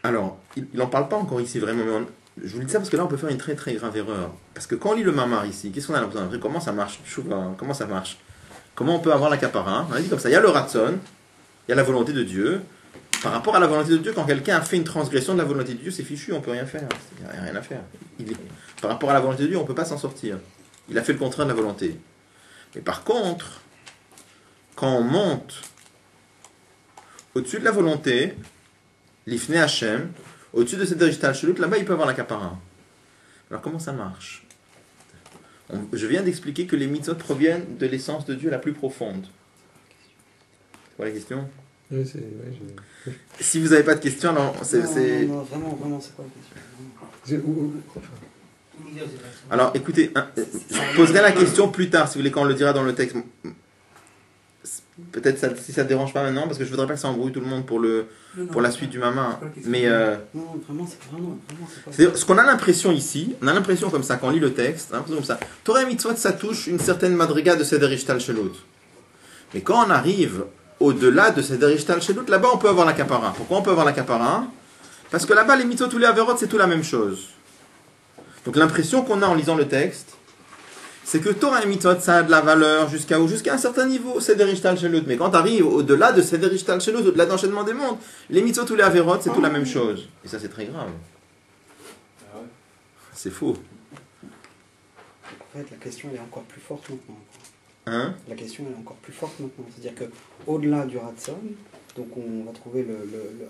S1: Alors, il n'en parle pas encore ici vraiment, mais je vous dis ça parce que là on peut faire une très très grave erreur. Parce que quand on lit le Mamar ici, qu'est-ce qu'on a l'impression? Comment ça marche? Comment ça marche? Comment on peut avoir la kapara? On a dit comme ça, il y a le ratson, il y a la volonté de Dieu. Par rapport à la volonté de Dieu, quand quelqu'un a fait une transgression de la volonté de Dieu, c'est fichu, on ne peut rien faire. Il n'y a rien à faire. Par rapport à la volonté de Dieu, on ne peut pas s'en sortir. Il a fait le contraire de la volonté. Mais par contre, quand on monte au-dessus de la volonté, l'ifne Hashem, au-dessus de cette digital shelut, là-bas il peut avoir la kapara. Alors comment ça marche? Je viens d'expliquer que les mitzvot proviennent de l'essence de Dieu la plus profonde. C'est quoi la question?
S4: Oui,
S1: Si vous n'avez pas de questions, alors c'est...
S3: Non, vraiment, c'est pas la question.
S1: Alors écoutez, je poserai la question plus tard, si vous voulez, quand on le dira dans le texte. Peut-être si ça ne dérange pas maintenant, parce que je ne voudrais pas que ça embrouille tout le monde pour la suite du Mama. Mais
S3: non, vraiment, c'est pas...
S1: c'est ce qu'on a l'impression ici, on a l'impression comme ça, quand on lit le texte, on a l'impression comme ça. Torah et Mitzvot, ça touche une certaine madriga de Seder Ishtal Shelut. Mais quand on arrive au-delà de Seder Ishtal Shelut, là-bas on peut avoir la kapara. Pourquoi on peut avoir la kapara? Parce que là-bas les mitzvot, tous les averot, c'est tout la même chose. Donc l'impression qu'on a en lisant le texte, c'est que Torah et mitzvot, ça a de la valeur jusqu'à où? Jusqu'à un certain niveau, Seder Ishtal Shelut. Mais quand tu arrives au-delà de Seder Ishtal Shelut, au-delà de l'enchaînement des mondes, les mitzvot, tous les averot, c'est tout la même chose. Et ça c'est très grave. C'est faux.
S3: En fait, la question elle est encore plus forte maintenant.
S1: Hein?
S3: La question elle est encore plus forte maintenant. C'est-à-dire que au-delà du Ratson, donc on va trouver le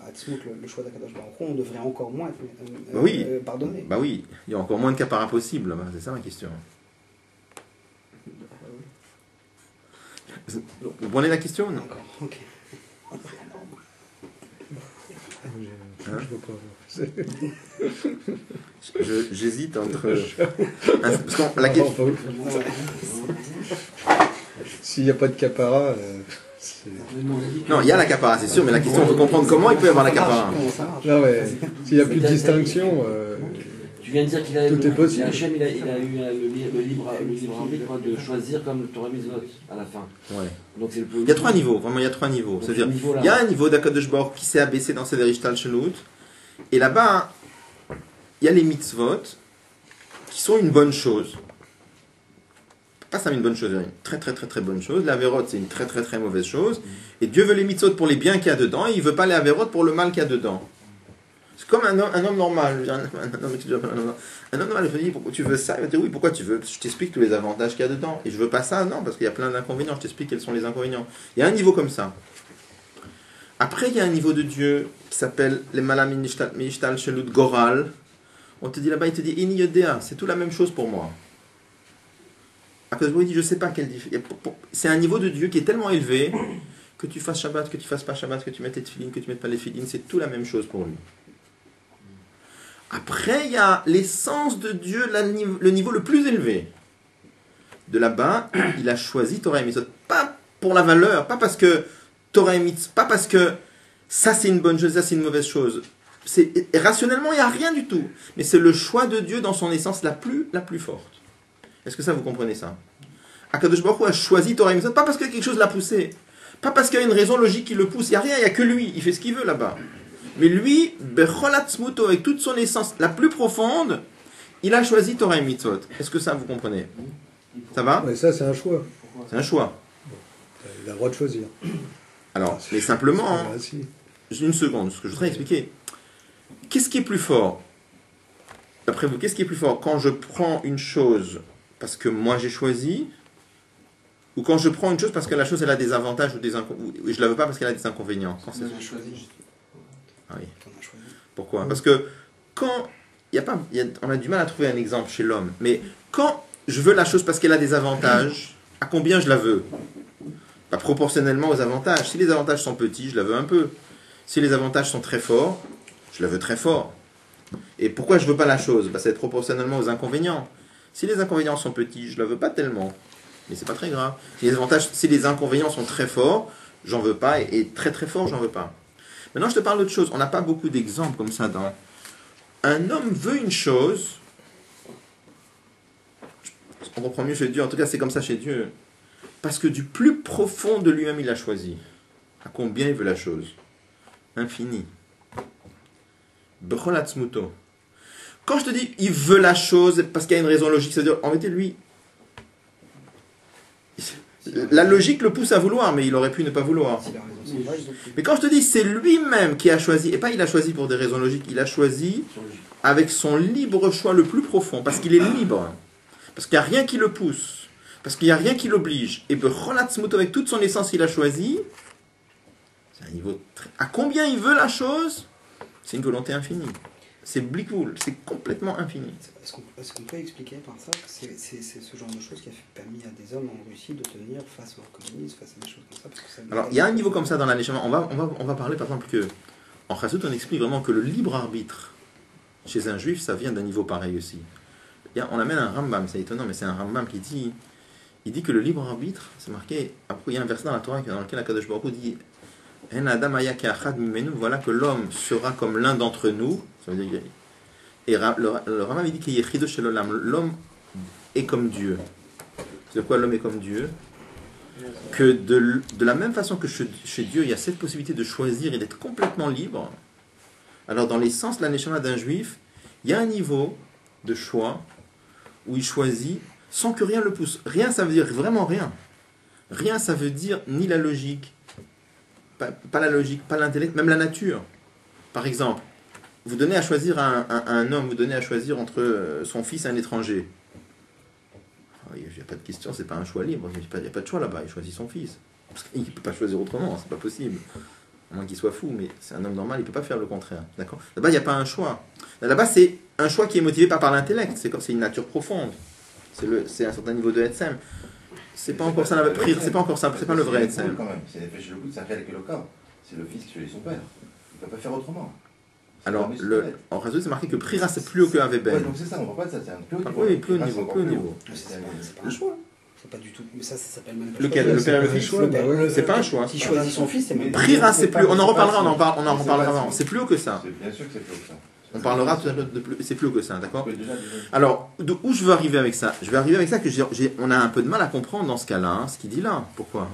S3: Hatzmut, le choix d'Akadosh Baruch Hu, on devrait encore moins être pardonné.
S1: Bah oui, il y a encore moins de kapara possible, là-bas. C'est ça ma question. Vous prenez la question? Non.
S3: D'accord, ok.
S1: J'hésite entre... Parce que la question...
S4: S'il n'y a pas de capara,
S1: Non, il y a la kapara, c'est sûr, mais la question, on veut comprendre comment il peut y avoir la kapara.
S4: là, ouais. S'il n'y a plus de distinction,
S2: Tu viens de dire qu'il a
S4: tout est possible.
S2: Hachem, il a eu le libre arbitre de choisir comme le Torah Mitzvot à la fin.
S1: Ouais.
S2: Donc c'est
S1: Il y a trois niveaux, vraiment, il y a trois niveaux.
S2: Donc,
S1: C'est-à-dire,
S2: ce niveau-là.
S1: il y a un niveau d'Akadosh Baruch qui s'est abaissé dans Seder Ishtal Shelut, et là-bas, il y a les mitzvot qui sont une bonne chose. Pas ça, une bonne chose, une très très très très bonne chose. L'avérote, c'est une très très très mauvaise chose. Et Dieu veut les mitzvot pour les biens qu'il y a dedans, et il ne veut pas les avérotes pour le mal qu'il y a dedans. C'est comme un homme normal. Un homme normal, il va dire pourquoi tu veux ça? Il va dire oui, pourquoi tu veux? Je t'explique tous les avantages qu'il y a dedans. Et je veux pas ça? Non, parce qu'il y a plein d'inconvénients. Je t'explique quels sont les inconvénients. Il y a un niveau comme ça. Après, il y a un niveau de Dieu qui s'appelle les Malam Mishtal Shelut Goral. On te dit là-bas, il te dit Ini Yodea, c'est tout la même chose pour moi. Après, il dit je sais pas quelle différence. C'est un niveau de Dieu qui est tellement élevé que tu fasses Shabbat, que tu fasses pas Shabbat, que tu mettes les tefilines, que tu mettes pas les tefilines, c'est tout la même chose pour lui. Après, il y a l'essence de Dieu, le niveau le plus élevé. De là-bas, il a choisi Torah et Mitzvot. Pas pour la valeur, pas parce que Torah et Mitzvot, pas parce que ça c'est une bonne chose, ça c'est une mauvaise chose. Rationnellement, il n'y a rien du tout. Mais c'est le choix de Dieu dans son essence la plus forte. Est-ce que ça, vous comprenez ça? Akadosh Baruch Hu a choisi Torah et Mitzvot, pas parce que quelque chose l'a poussé. Pas parce qu'il y a une raison logique qui le pousse. Il n'y a rien, il n'y a que lui. Il fait ce qu'il veut là-bas. Mais lui, Bechol Atzmuto, avec toute son essence la plus profonde, il a choisi Torah et Mitzvot. Est-ce que ça, vous comprenez? Ça va?
S4: Mais ça, c'est un choix.
S1: C'est un choix.
S4: Il a le droit de choisir.
S1: Alors, mais simplement,
S4: Ah, si.
S1: une seconde, ce que je voudrais expliquer. Qu'est-ce qui est plus fort? D'après vous, qu'est-ce qui est plus fort? Quand je prends une chose parce que moi j'ai choisi, ou quand je prends une chose parce que la chose elle a des avantages ou des inconvénients, ou je la veux pas parce qu'elle a des inconvénients? Quand c'est... Ah oui. Pourquoi? Parce que quand on a du mal à trouver un exemple chez l'homme, mais quand je veux la chose parce qu'elle a des avantages, à combien je la veux? Pas proportionnellement aux avantages. Si les avantages sont petits, je la veux un peu. Si les avantages sont très forts, je la veux très fort. Et pourquoi je veux pas la chose? C'est proportionnellement aux inconvénients. Si les inconvénients sont petits, je la veux pas tellement. Mais c'est pas très grave. Si les inconvénients sont très forts, j'en veux pas, et très très fort, j'en veux pas. Maintenant, je te parle d'autre chose. On n'a pas beaucoup d'exemples comme ça dans... Un homme veut une chose, on comprend mieux chez Dieu, en tout cas c'est comme ça chez Dieu, parce que du plus profond de lui-même il a choisi. À combien il veut la chose? Infini. Bechol Atzmuto. Quand je te dis il veut la chose parce qu'il y a une raison logique, c'est-à-dire en réalité lui, la logique le pousse à vouloir, mais il aurait pu ne pas vouloir. Mais quand je te dis c'est lui-même qui a choisi, et pas il a choisi pour des raisons logiques, il a choisi avec son libre choix le plus profond, parce qu'il est libre, parce qu'il n'y a rien qui le pousse, parce qu'il n'y a rien qui l'oblige. Et Bechol Atzmuto, avec toute son essence, il a choisi. C'est un niveau très... À combien il veut la chose? C'est une volonté infinie. C'est blickful, c'est complètement infini.
S6: Est-ce qu'on peut expliquer par ça que c'est ce genre de choses qui a permis à des hommes en Russie de tenir face au communisme, face à des choses comme ça, parce que ça...
S1: Alors, il y a un niveau comme ça dans la Neshama. On va parler par exemple que, en Chassout, on explique vraiment que le libre arbitre chez un juif, ça vient d'un niveau pareil aussi. On amène un Rambam, c'est étonnant, mais c'est un Rambam qui dit, il dit que le libre arbitre, c'est marqué, après il y a un verset dans la Torah dans lequel Akadosh Baruch Hu dit En Adam aya ke'achad mimenu, voilà que l'homme sera comme l'un d'entre nous. Ça veut dire, et le Rambam il dit qu'il y a Yechido shel Olam, l'homme est comme Dieu. C'est quoi l'homme est comme Dieu? Que de la même façon que chez Dieu, il y a cette possibilité de choisir et d'être complètement libre. Alors dans l'essence de la neshama d'un juif, il y a un niveau de choix où il choisit sans que rien le pousse. Rien, ça veut dire vraiment rien. Rien, ça veut dire ni la logique, pas la logique, pas l'intellect, même la nature. Par exemple, vous donnez à choisir un homme, vous donnez à choisir entre son fils et un étranger. Il n'y a pas de question, c'est pas un choix libre. Il n'y a pas de choix là-bas, il choisit son fils. Il ne peut pas choisir autrement, c'est pas possible. À moins qu'il soit fou, mais c'est un homme normal, il ne peut pas faire le contraire. D'accord? Là-bas, il n'y a pas un choix. Là-bas, c'est un choix qui est motivé pas par l'intellect, c'est une nature profonde. C'est un certain niveau de Etsem. C'est pas encore ça, c'est pas encore ça, c'est pas le vrai Etsem.
S5: C'est l'effet chez le coup, c'est un réel local. C'est le fils qui choisit son père. Il ne peut pas faire autrement.
S1: Alors, en réseau, c'est marqué que Prira, c'est plus haut que Aveben.
S5: Ouais, donc c'est ça, on ne voit pas de ça, c'est un plus haut niveau.
S1: Oui, plus haut niveau, plus haut niveau.
S6: C'est pas un choix. C'est pas du tout. Mais ça s'appelle même pas
S1: Lequel? Le père et le fils? C'est pas un choix.
S6: S'il choisit son fils, c'est même pas.
S1: Prira, c'est plus. On en reparlera, on en reparlera avant. C'est plus haut que ça.
S5: Bien sûr que c'est plus haut que ça.
S1: On parlera tout à l'heure de plus. C'est plus haut que ça, d'accord? Alors, où je veux arriver avec ça? Je vais arriver avec ça que on a un peu de mal à comprendre dans ce cas-là, hein, ce qu'il dit là. Pourquoi?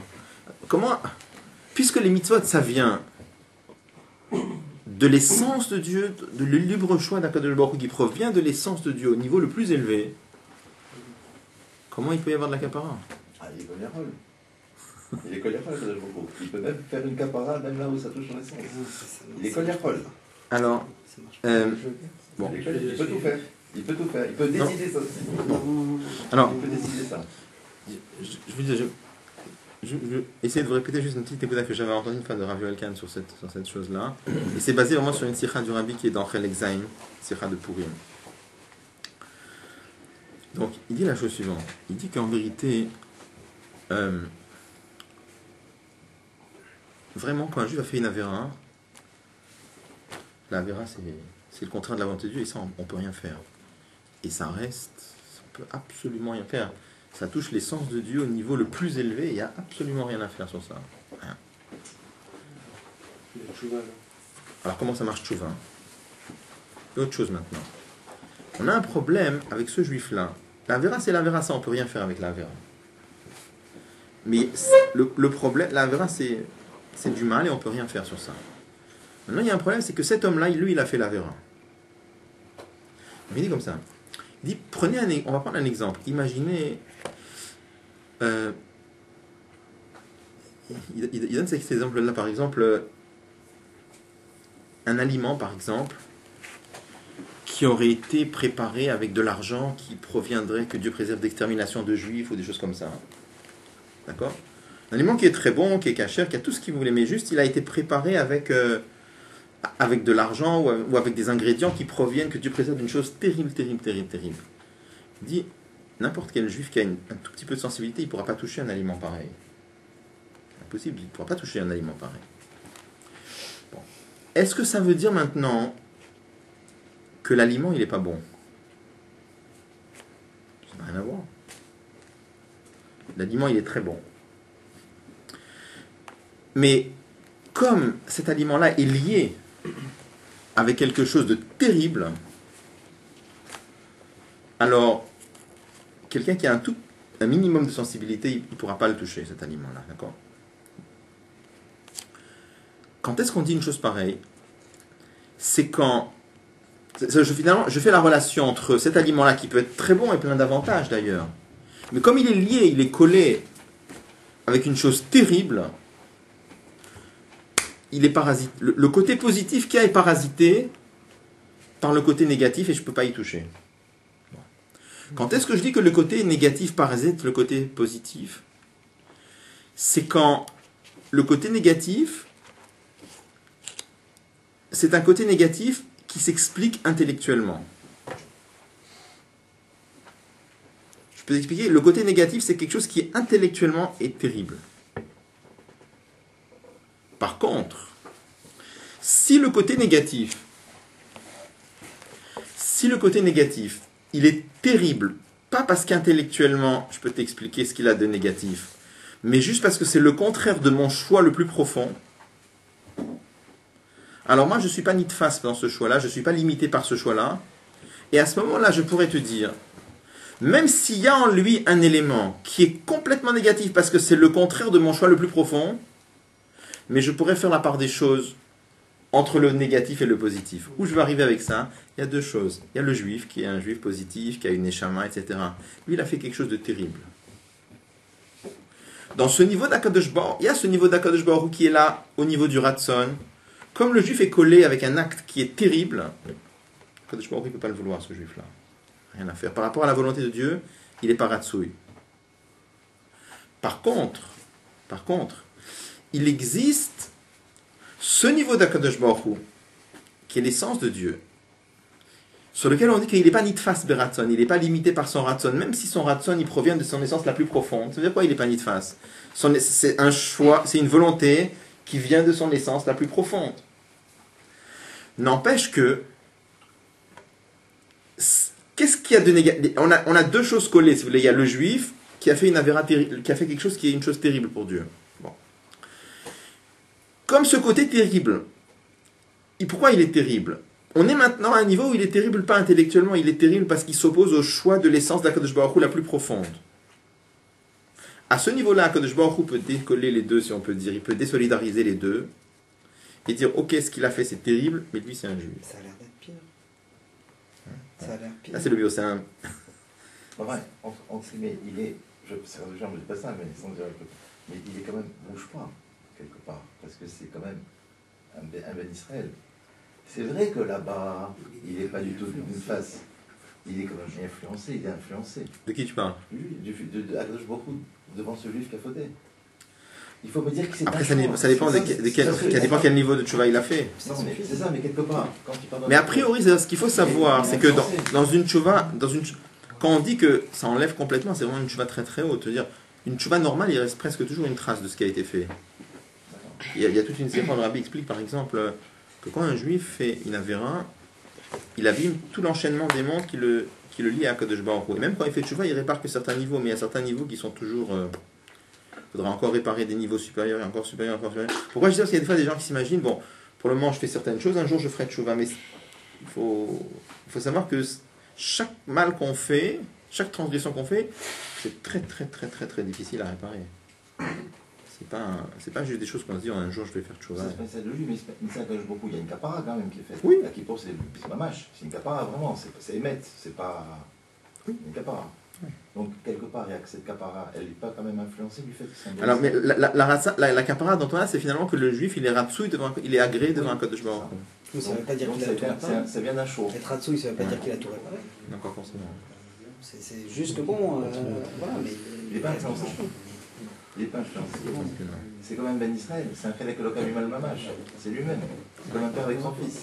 S1: Comment? Puisque les mitzvot, ça vient de l'essence de Dieu, de le libre choix d'Akadosh Baruch Hu qui provient de l'essence de Dieu au niveau le plus élevé, comment il peut y avoir de la capara?
S5: Ah, il est colérol. Il est colérol, Akadosh Baruch Hu. Il peut même faire une capara même là où ça touche son essence. Il est colérol.
S1: Alors, bon.
S5: Il peut tout faire. Il peut tout faire. Il peut décider ça aussi.
S1: Alors,
S5: il peut décider ça.
S1: Je vais essayer de vous répéter juste une petite écoute que j'avais entendu une fois de Rav Yoel Kahn sur cette chose-là. Et c'est basé vraiment sur une sikha du Rabbi qui est dans Chelek Zayin, sikha de Purim. Donc, il dit la chose suivante. Il dit qu'en vérité, vraiment, quand un juif a fait une avéra, la avéra, c'est le contraire de la volonté de Dieu, et ça, on ne peut rien faire. Et ça reste, on peut absolument rien faire. Ça touche l'essence de Dieu au niveau le plus élevé, il n'y a absolument rien à faire sur ça. Rien. Alors comment ça marche Tchouva? Autre chose maintenant. On a un problème avec ce juif-là. La Avera, c'est la Avera, ça on peut rien faire avec la Avera. Mais le problème, la Avera, c'est du mal et on peut rien faire sur ça. Maintenant il y a un problème, c'est que cet homme-là, lui, il a fait la Avera. Il dit comme ça. Il dit, on va prendre un exemple. Imaginez, il donne cet exemple-là, par exemple, un aliment, par exemple, qui aurait été préparé avec de l'argent qui proviendrait, que Dieu préserve, d'extermination de juifs ou des choses comme ça. D'accord? Un aliment qui est très bon, qui est cachère, qui a tout ce qu'il voulait, mais juste, il a été préparé avec de l'argent ou avec des ingrédients qui proviennent, que Dieu préserve, d'une chose terrible, terrible, terrible, terrible. Il dit, n'importe quel juif qui a un tout petit peu de sensibilité, il ne pourra pas toucher un aliment pareil. Impossible, il ne pourra pas toucher un aliment pareil. Bon. Est-ce que ça veut dire maintenant que l'aliment, il n'est pas bon? Ça n'a rien à voir. L'aliment, il est très bon. Mais comme cet aliment-là est lié avec quelque chose de terrible, alors quelqu'un qui a un minimum de sensibilité, il ne pourra pas le toucher, cet aliment-là. D'accord? Quand est-ce qu'on dit une chose pareille? C'est quand... Finalement, je fais la relation entre cet aliment-là, qui peut être très bon et plein d'avantages d'ailleurs, mais comme il est lié, il est collé avec une chose terrible, il est parasité. Le côté positif qu'il y a est parasité par le côté négatif et je ne peux pas y toucher. Quand est-ce que je dis que le côté négatif parasite le côté positif? C'est quand le côté négatif, c'est un côté négatif qui s'explique intellectuellement. Je peux expliquer, le côté négatif, c'est quelque chose qui intellectuellement est terrible. Par contre, si le côté négatif, il est terrible, pas parce qu'intellectuellement, je peux t'expliquer ce qu'il a de négatif, mais juste parce que c'est le contraire de mon choix le plus profond, alors moi je ne suis pas nitfas dans ce choix-là, je ne suis pas limité par ce choix-là, et à ce moment-là, je pourrais te dire, même s'il y a en lui un élément qui est complètement négatif parce que c'est le contraire de mon choix le plus profond, mais je pourrais faire la part des choses entre le négatif et le positif. Où je vais arriver avec ça? Il y a deux choses. Il y a le juif, qui est un juif positif, qui a une neshama, etc. Lui, il a fait quelque chose de terrible. Dans ce niveau d'Akadosh Baruch, il y a ce niveau d'Akadosh Baruch qui est là, au niveau du Ratson. Comme le juif est collé avec un acte qui est terrible, Akadosh Baruch ne peut pas le vouloir, ce juif-là. Rien à faire. Par rapport à la volonté de Dieu, il est pas Ratsouï. Par contre, il existe ce niveau d'Akadosh Baruch Hu, qui est l'essence de Dieu, sur lequel on dit qu'il n'est pas nitfas beratson, il n'est pas limité par son ratson, même si son ratson il provient de son essence la plus profonde. Ça veut dire quoi, il n'est pas nitfas? C'est un choix, c'est une volonté qui vient de son essence la plus profonde. N'empêche que, qu'est-ce qu'il y a de négatif? On a deux choses collées, si vous voulez. Il y a le juif qui a fait une avéra terrible, qui a fait quelque chose qui est une chose terrible pour Dieu. Bon. Comme ce côté terrible, et pourquoi il est terrible? On est maintenant à un niveau où il est terrible, pas intellectuellement, il est terrible parce qu'il s'oppose au choix de l'essence d'Akadosh Baruch Hu la plus profonde. À ce niveau-là, Akadosh Baruch Hu peut décoller les deux, si on peut dire, il peut désolidariser les deux, et dire, ok, ce qu'il a fait c'est terrible, mais lui c'est un juif.
S6: Ça a l'air d'être pire. Ça a l'air pire.
S1: Là c'est le biocin.
S5: Ouais, on sait, mais il est, je ne dis pas ça, mais sans dire, mais il est quand même, bouge pas, quelque part, parce que c'est quand même un Ben Israël. C'est vrai que là-bas, il n'est pas du tout d'une face. Il est quand même influencé, il est influencé.
S1: De qui tu parles?
S5: Lui, de Akadosh Baruch Hu, devant ce juif qui a fauté. Il faut me dire que c'est
S1: après, ça dépend quel niveau de tchouva il a fait.
S5: C'est ça, mais quelque part. Quand il parle
S1: mais a priori, ce qu'il faut savoir, c'est que dans une tchouva, quand on dit que ça enlève complètement, c'est vraiment une tchouva très très haute. C'est-à-dire, une tchouva normale, il reste presque toujours une trace de ce qui a été fait. Il y a toute une série, le rabbi explique par exemple que quand un juif fait une avéra, il abîme tout l'enchaînement des mondes qui le lie à Kadosh Baruch Hu. Et même quand il fait tchouva, il répare que certains niveaux, mais il y a certains niveaux qui sont toujours... il faudra encore réparer des niveaux supérieurs et encore supérieurs, encore supérieurs. Pourquoi je dis ça? Parce qu'il y a des fois des gens qui s'imaginent, bon, pour le moment je fais certaines choses, un jour je ferai tchouva, mais il faut savoir que chaque mal qu'on fait, chaque transgression qu'on fait, c'est très très très très très difficile à réparer. C'est pas juste des choses qu'on se dit un jour je vais faire tchouva.
S5: C'est de lui, mais ça cache beaucoup. Il y a une capara quand même qui est faite.
S1: Oui.
S5: Là, qui pour c'est mamache. C'est une capara vraiment. C'est émettre. C'est pas une capara.
S1: Oui.
S5: Donc quelque part, il y a que cette capara, elle n'est pas quand même influencée du fait que c'est un.
S1: Alors, mais la capara dont on a, c'est finalement que le juif il est ratsouille devant, il est agréé devant un Kadosh Baruch Hu.
S6: Mais ça ne veut pas dire
S5: Donc
S6: qu'il a tout réparé.
S5: ça vient d'un show.
S6: Être ratsouille, ça ne veut pas dire qu'il a tout réparé.
S1: Encore forcément.
S6: C'est juste bon. Voilà, mais.
S5: Il n'est pas influencé. Il n'est pas influencé. C'est comme un Ben Israël. C'est un Chelek Eloka Mimal Mamash. C'est lui-même. C'est comme un père avec son fils.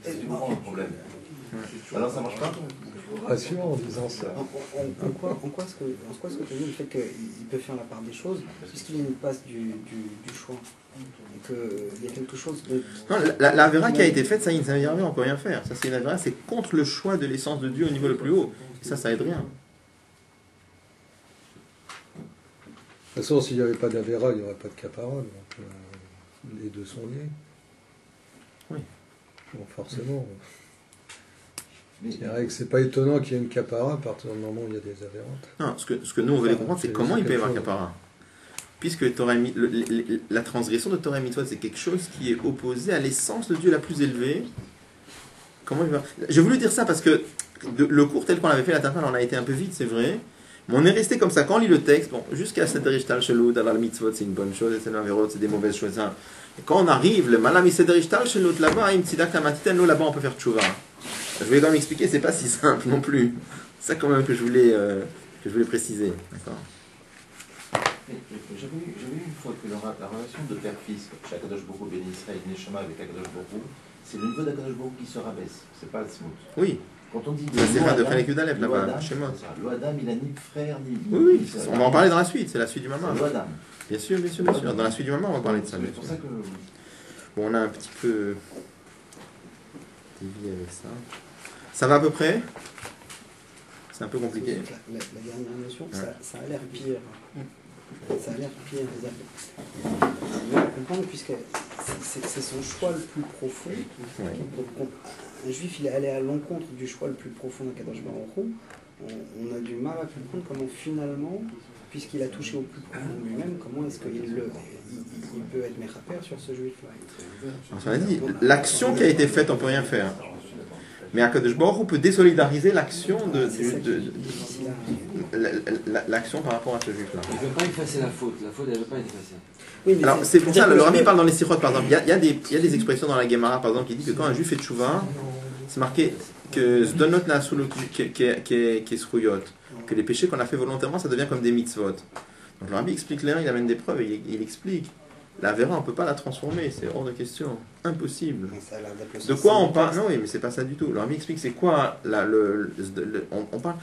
S5: C'est du grand le problème. Alors ça marche pas?
S4: Rassurant en disant ça.
S6: En quoi est-ce que tu as dit le fait qu'il peut faire la part des choses, puisqu'il y a une passe du choix, et qu'il y a quelque chose de...
S1: Non, la Avera qui a été faite, ça y est, on ne peut rien faire. Ça, c'est une Avera, c'est contre le choix de l'essence de Dieu au niveau le plus haut. Et ça aide rien.
S4: De toute façon, s'il n'y avait pas d'Avera, il n'y aurait pas de Capara. Donc, les deux sont liés.
S1: Oui.
S4: Bon, forcément. Je dirais que c'est pas étonnant qu'il y ait une Capara à partir du moment où il y a des Avérantes.
S1: Non, ce que nous, on veut comprendre, c'est comment il peut y avoir Capara. Puisque la transgression de Torah et Mitzvot, c'est quelque chose qui est opposé à l'essence de Dieu la plus élevée. Comment il va... J'ai voulu dire ça parce que le cours tel qu'on l'avait fait la dernière fois, on a été un peu vite, c'est vrai. Mais on est resté comme ça. Quand on lit le texte, bon, jusqu'à Seder Ishtal Shelot, d'avoir le Mitzvot, c'est une bonne chose, et c'est l'Averot, c'est des mauvaises choses. Hein. Et quand on arrive, le Malam Seder Ishtal Shelot, là-bas, là-bas, on peut faire tchouva. Je voulais quand même expliquer, c'est pas si simple non plus. C'est ça quand même que je voulais préciser. D'accord.
S5: J'avais eu une fois que la relation de père-fils, chez Akadosh Baruch Hu, Ben Israël, Neshama avec Akadosh Baruch Hu, c'est le niveau d'Akadosh Baruch Hu qui se rabaisse. C'est pas le smooth.
S1: Oui.
S5: Quand on dit
S1: Ça, c'est pas de Chalek Yudalef là-bas, chez moi.
S5: L'Oadam, il a ni frère, ni.
S1: Oui, on va en parler dans la suite, c'est la suite du maman.
S5: L'Oadam.
S1: Bien sûr. Dans la suite du maman, on va parler de ça.
S5: C'est pour ça que.
S1: Bon, on a un petit peu dévié avec ça. Ça va à peu près? C'est un peu compliqué.
S6: La dernière notion, ça a l'air pire. Ça a l'air pire. On va comprendre, puisque c'est son choix le plus profond.
S1: Ouais.
S6: Donc, un juif, il est allé à l'encontre du choix le plus profond d'Akadosh Baruch Hu. On a du mal à comprendre comment finalement, puisqu'il a touché au plus profond de lui-même, comment est-ce qu'il peut être méchapère sur ce juif-là.
S1: On a dit, l'action qui a été faite, on ne peut rien faire. Mais Akadosh Baruch Hu peut désolidariser l'action l'action par rapport à ce juif-là.
S2: Il ne veut pas effacer la faute. La faute, elle ne veut pas être effacée.
S6: Oui, mais
S1: alors, c'est pour ça, le Rabbi parle dans les Sichot, par exemple. Il y a des expressions dans la Gemara, par exemple, qui dit que quand un juif fait tchouva, c'est marqué que Zdonot Naasulu qui est Sruyot, que les péchés qu'on a fait volontairement, ça devient comme des mitzvot. Donc le Rabbi explique clairement, il amène des preuves, et il explique. La Vera, on ne peut pas la transformer, c'est hors de question. Impossible. De quoi on parle? Non, oui, mais c'est pas ça du tout. Le Rabbi explique c'est quoi on parle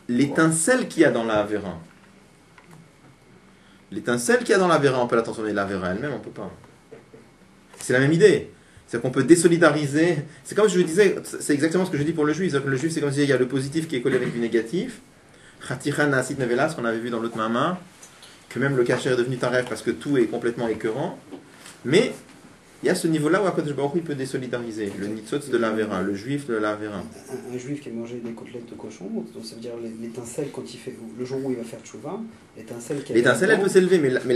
S1: l'étincelle qu'il y a dans la Vera. L'étincelle qu'il y a dans la Vera, on peut la transformer. La Vera elle-même, on ne peut pas. C'est la même idée. C'est qu'on peut désolidariser. C'est comme je vous disais, c'est exactement ce que je dis pour le juif. Le juif, c'est comme si il y a le positif qui est collé avec du négatif. Chatiran Nasit Nevela, ce qu'on avait vu dans l'autre mama, que même le kasher est devenu taref parce que tout est complètement écœurant. Mais il y a ce niveau-là où Akadosh Baruch Hu il peut désolidariser. Le nitzotz de l'Avera, le juif de l'Avera.
S6: Un juif qui a mangé des côtelettes de cochon, donc ça veut dire l'étincelle quand il fait, le jour où il va faire tchouva, l'étincelle
S1: elle peut s'élever, mais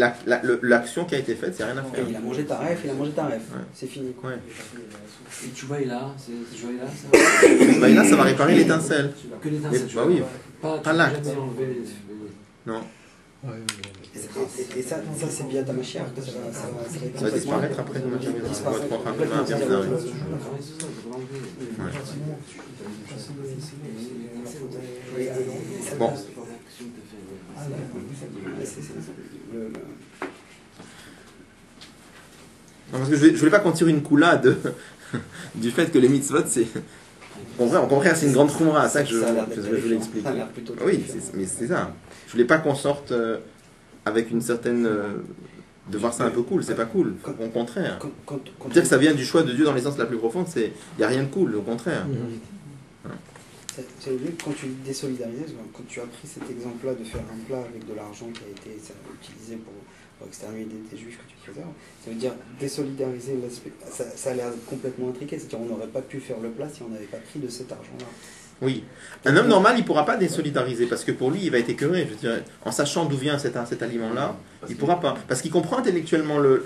S1: l'action qui a été faite, c'est rien à faire.
S6: Il a mangé taref,
S1: Ouais.
S6: c'est fini. Quoi.
S1: Ouais.
S2: Et tchouva est là, c'est tchouva est là, ça.
S1: Bah, là, ça va réparer l'étincelle.
S2: Que l'étincelle.
S1: Bah oui.
S2: Pas
S1: l'acte.
S2: Non.
S4: Ouais,
S6: Et ça c'est bien ta machine que
S1: Ça va disparaître après. Bon. Non, parce que je voulais pas qu'on tire une coulade du fait que les mitzvot, c'est... On comprend, c'est une grande khumra, ça que je voulais expliquer. Oui, mais c'est ça. Je voulais pas qu'on sorte avec une certaine de voir ça un peu cool, c'est pas cool. Au contraire.
S6: Quand
S1: Dire que ça vient du choix de Dieu dans l'essence la plus profonde, il n'y a rien de cool, au contraire.
S6: Quand tu désolidarises, quand tu as pris cet exemple-là de faire un plat avec de l'argent qui a été utilisé pour exterminer des juifs que tu préserves, ça veut dire désolidariser l'aspect. Ça a l'air complètement intriqué, c'est-à-dire on n'aurait pas pu faire le plat si on n'avait pas pris de cet argent-là.
S1: Oui. Un homme normal, il ne pourra pas désolidariser parce que pour lui, il va être écœuré. Je veux dire, en sachant d'où vient cet aliment-là, il ne pourra pas. Parce qu'il comprend intellectuellement le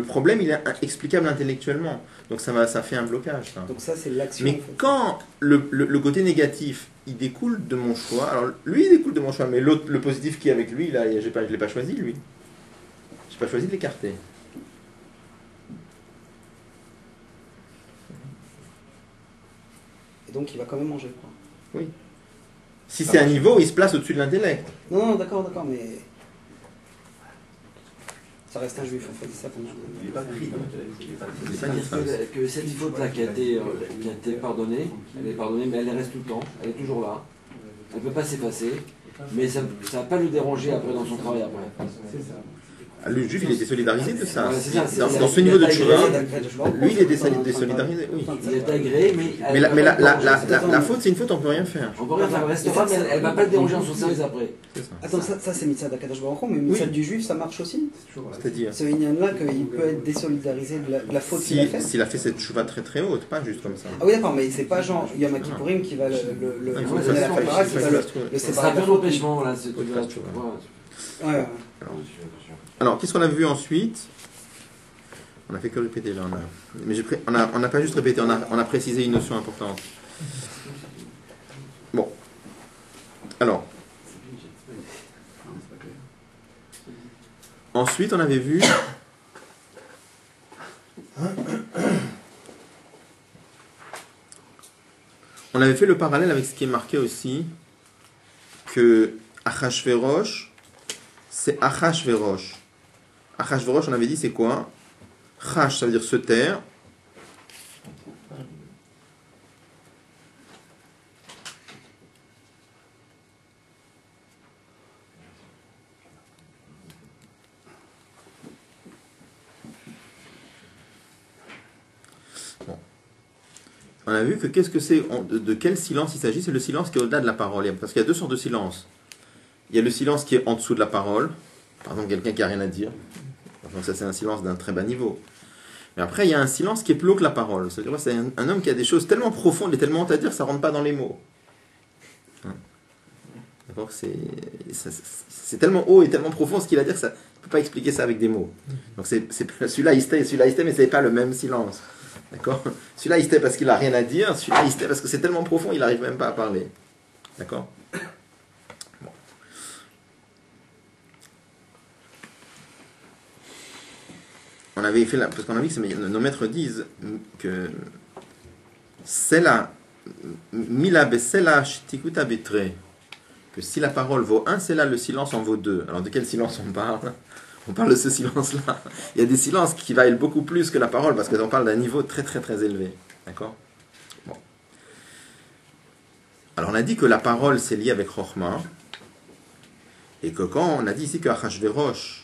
S1: problème, il est explicable intellectuellement. Donc ça fait un blocage. Ça.
S6: Donc ça, c'est l'action.
S1: Mais
S6: en fait.
S1: quand le côté négatif, il découle de mon choix, alors lui, il découle de mon choix, mais l'autre, le positif qui est avec lui, là, je ne l'ai pas choisi, lui. Je n'ai pas choisi de l'écarter.
S6: Et donc il va quand même manger, quoi.
S1: Oui. Si c'est un niveau, il se place au-dessus de l'intellect.
S6: Non, d'accord, mais ça reste un juif, en fait, c'est ça qu'on dit.
S5: Il n'est pas pris.
S2: C'est-à-dire que cette faute-là qui a été pardonnée, elle est pardonnée, mais elle reste tout le temps, elle est toujours là. Elle ne peut pas s'effacer, mais ça ne va pas le déranger après dans son travail après.
S6: C'est ça.
S1: Le juif, il est désolidarisé de ça.
S2: Ouais, c'est ça,
S1: Dans ce niveau de tchouva, lui, il est
S6: désolidarisé.
S1: désolidarisé. Oui.
S2: Il est agréé, mais...
S1: Mais la faute, c'est une faute, on ne peut rien faire.
S2: On peut rien faire, elle restera, mais elle ne va pas le déranger dans son service après.
S1: C'est ça.
S6: Attends, ça c'est Mitzvah d'Akadosh Baruch Hu, mais Mitzvah du juif, ça marche aussi.
S1: C'est-à-dire,
S6: C'est une là qu'il peut être désolidarisé de la faute qu'il a faite.
S1: s'il a fait cette chouva très très haute, pas juste comme ça.
S6: Ah oui, d'accord, mais c'est pas genre Yom Kippourim qui va le
S1: Il faut
S6: donner la
S1: faire
S6: capara, qui va le
S2: Ça sera
S6: séparer.
S2: plus d'empêchement, là.
S6: Ouais.
S1: Alors, qu'est-ce qu'on a vu ensuite? On a fait que répéter là. Mais on n'a pas juste répété, on a précisé une notion importante. Bon. Alors. Ensuite, on avait vu. On avait fait le parallèle avec ce qui est marqué aussi que Achashverosh, c'est Achashverosh. Achashverosh, on avait dit, c'est quoi? Chash, ça veut dire se taire. Bon. On a vu que qu'est-ce que c'est, de quel silence il s'agit? C'est le silence qui est au-delà de la parole. Parce qu'il y a deux sortes de silence. Il y a le silence qui est en dessous de la parole. Par exemple, quelqu'un qui n'a rien à dire. Donc ça, c'est un silence d'un très bas niveau. Mais après, il y a un silence qui est plus haut que la parole. C'est-à-dire, c'est un homme qui a des choses tellement profondes et tellement hautes à dire, ça ne rentre pas dans les mots. D'accord, c'est tellement haut et tellement profond ce qu'il a à dire, ça ne peut pas expliquer ça avec des mots. Donc celui-là, il se tait, mais ce n'est pas le même silence. D'accord? Celui-là, il se tait parce qu'il n'a rien à dire, celui-là, il se tait parce que c'est tellement profond, il n'arrive même pas à parler. D'accord? On avait fait parce qu'on a vu que nos maîtres disent que c'est la mila besela shtikuta betre, que si la parole vaut un, c'est là le silence en vaut deux. Alors de quel silence on parle? On parle de ce silence-là. Il y a des silences qui valent beaucoup plus que la parole parce qu'on parle d'un niveau très très très élevé. D'accord? Bon. Alors on a dit que la parole c'est lié avec Chochma et que quand on a dit ici que Achashverosh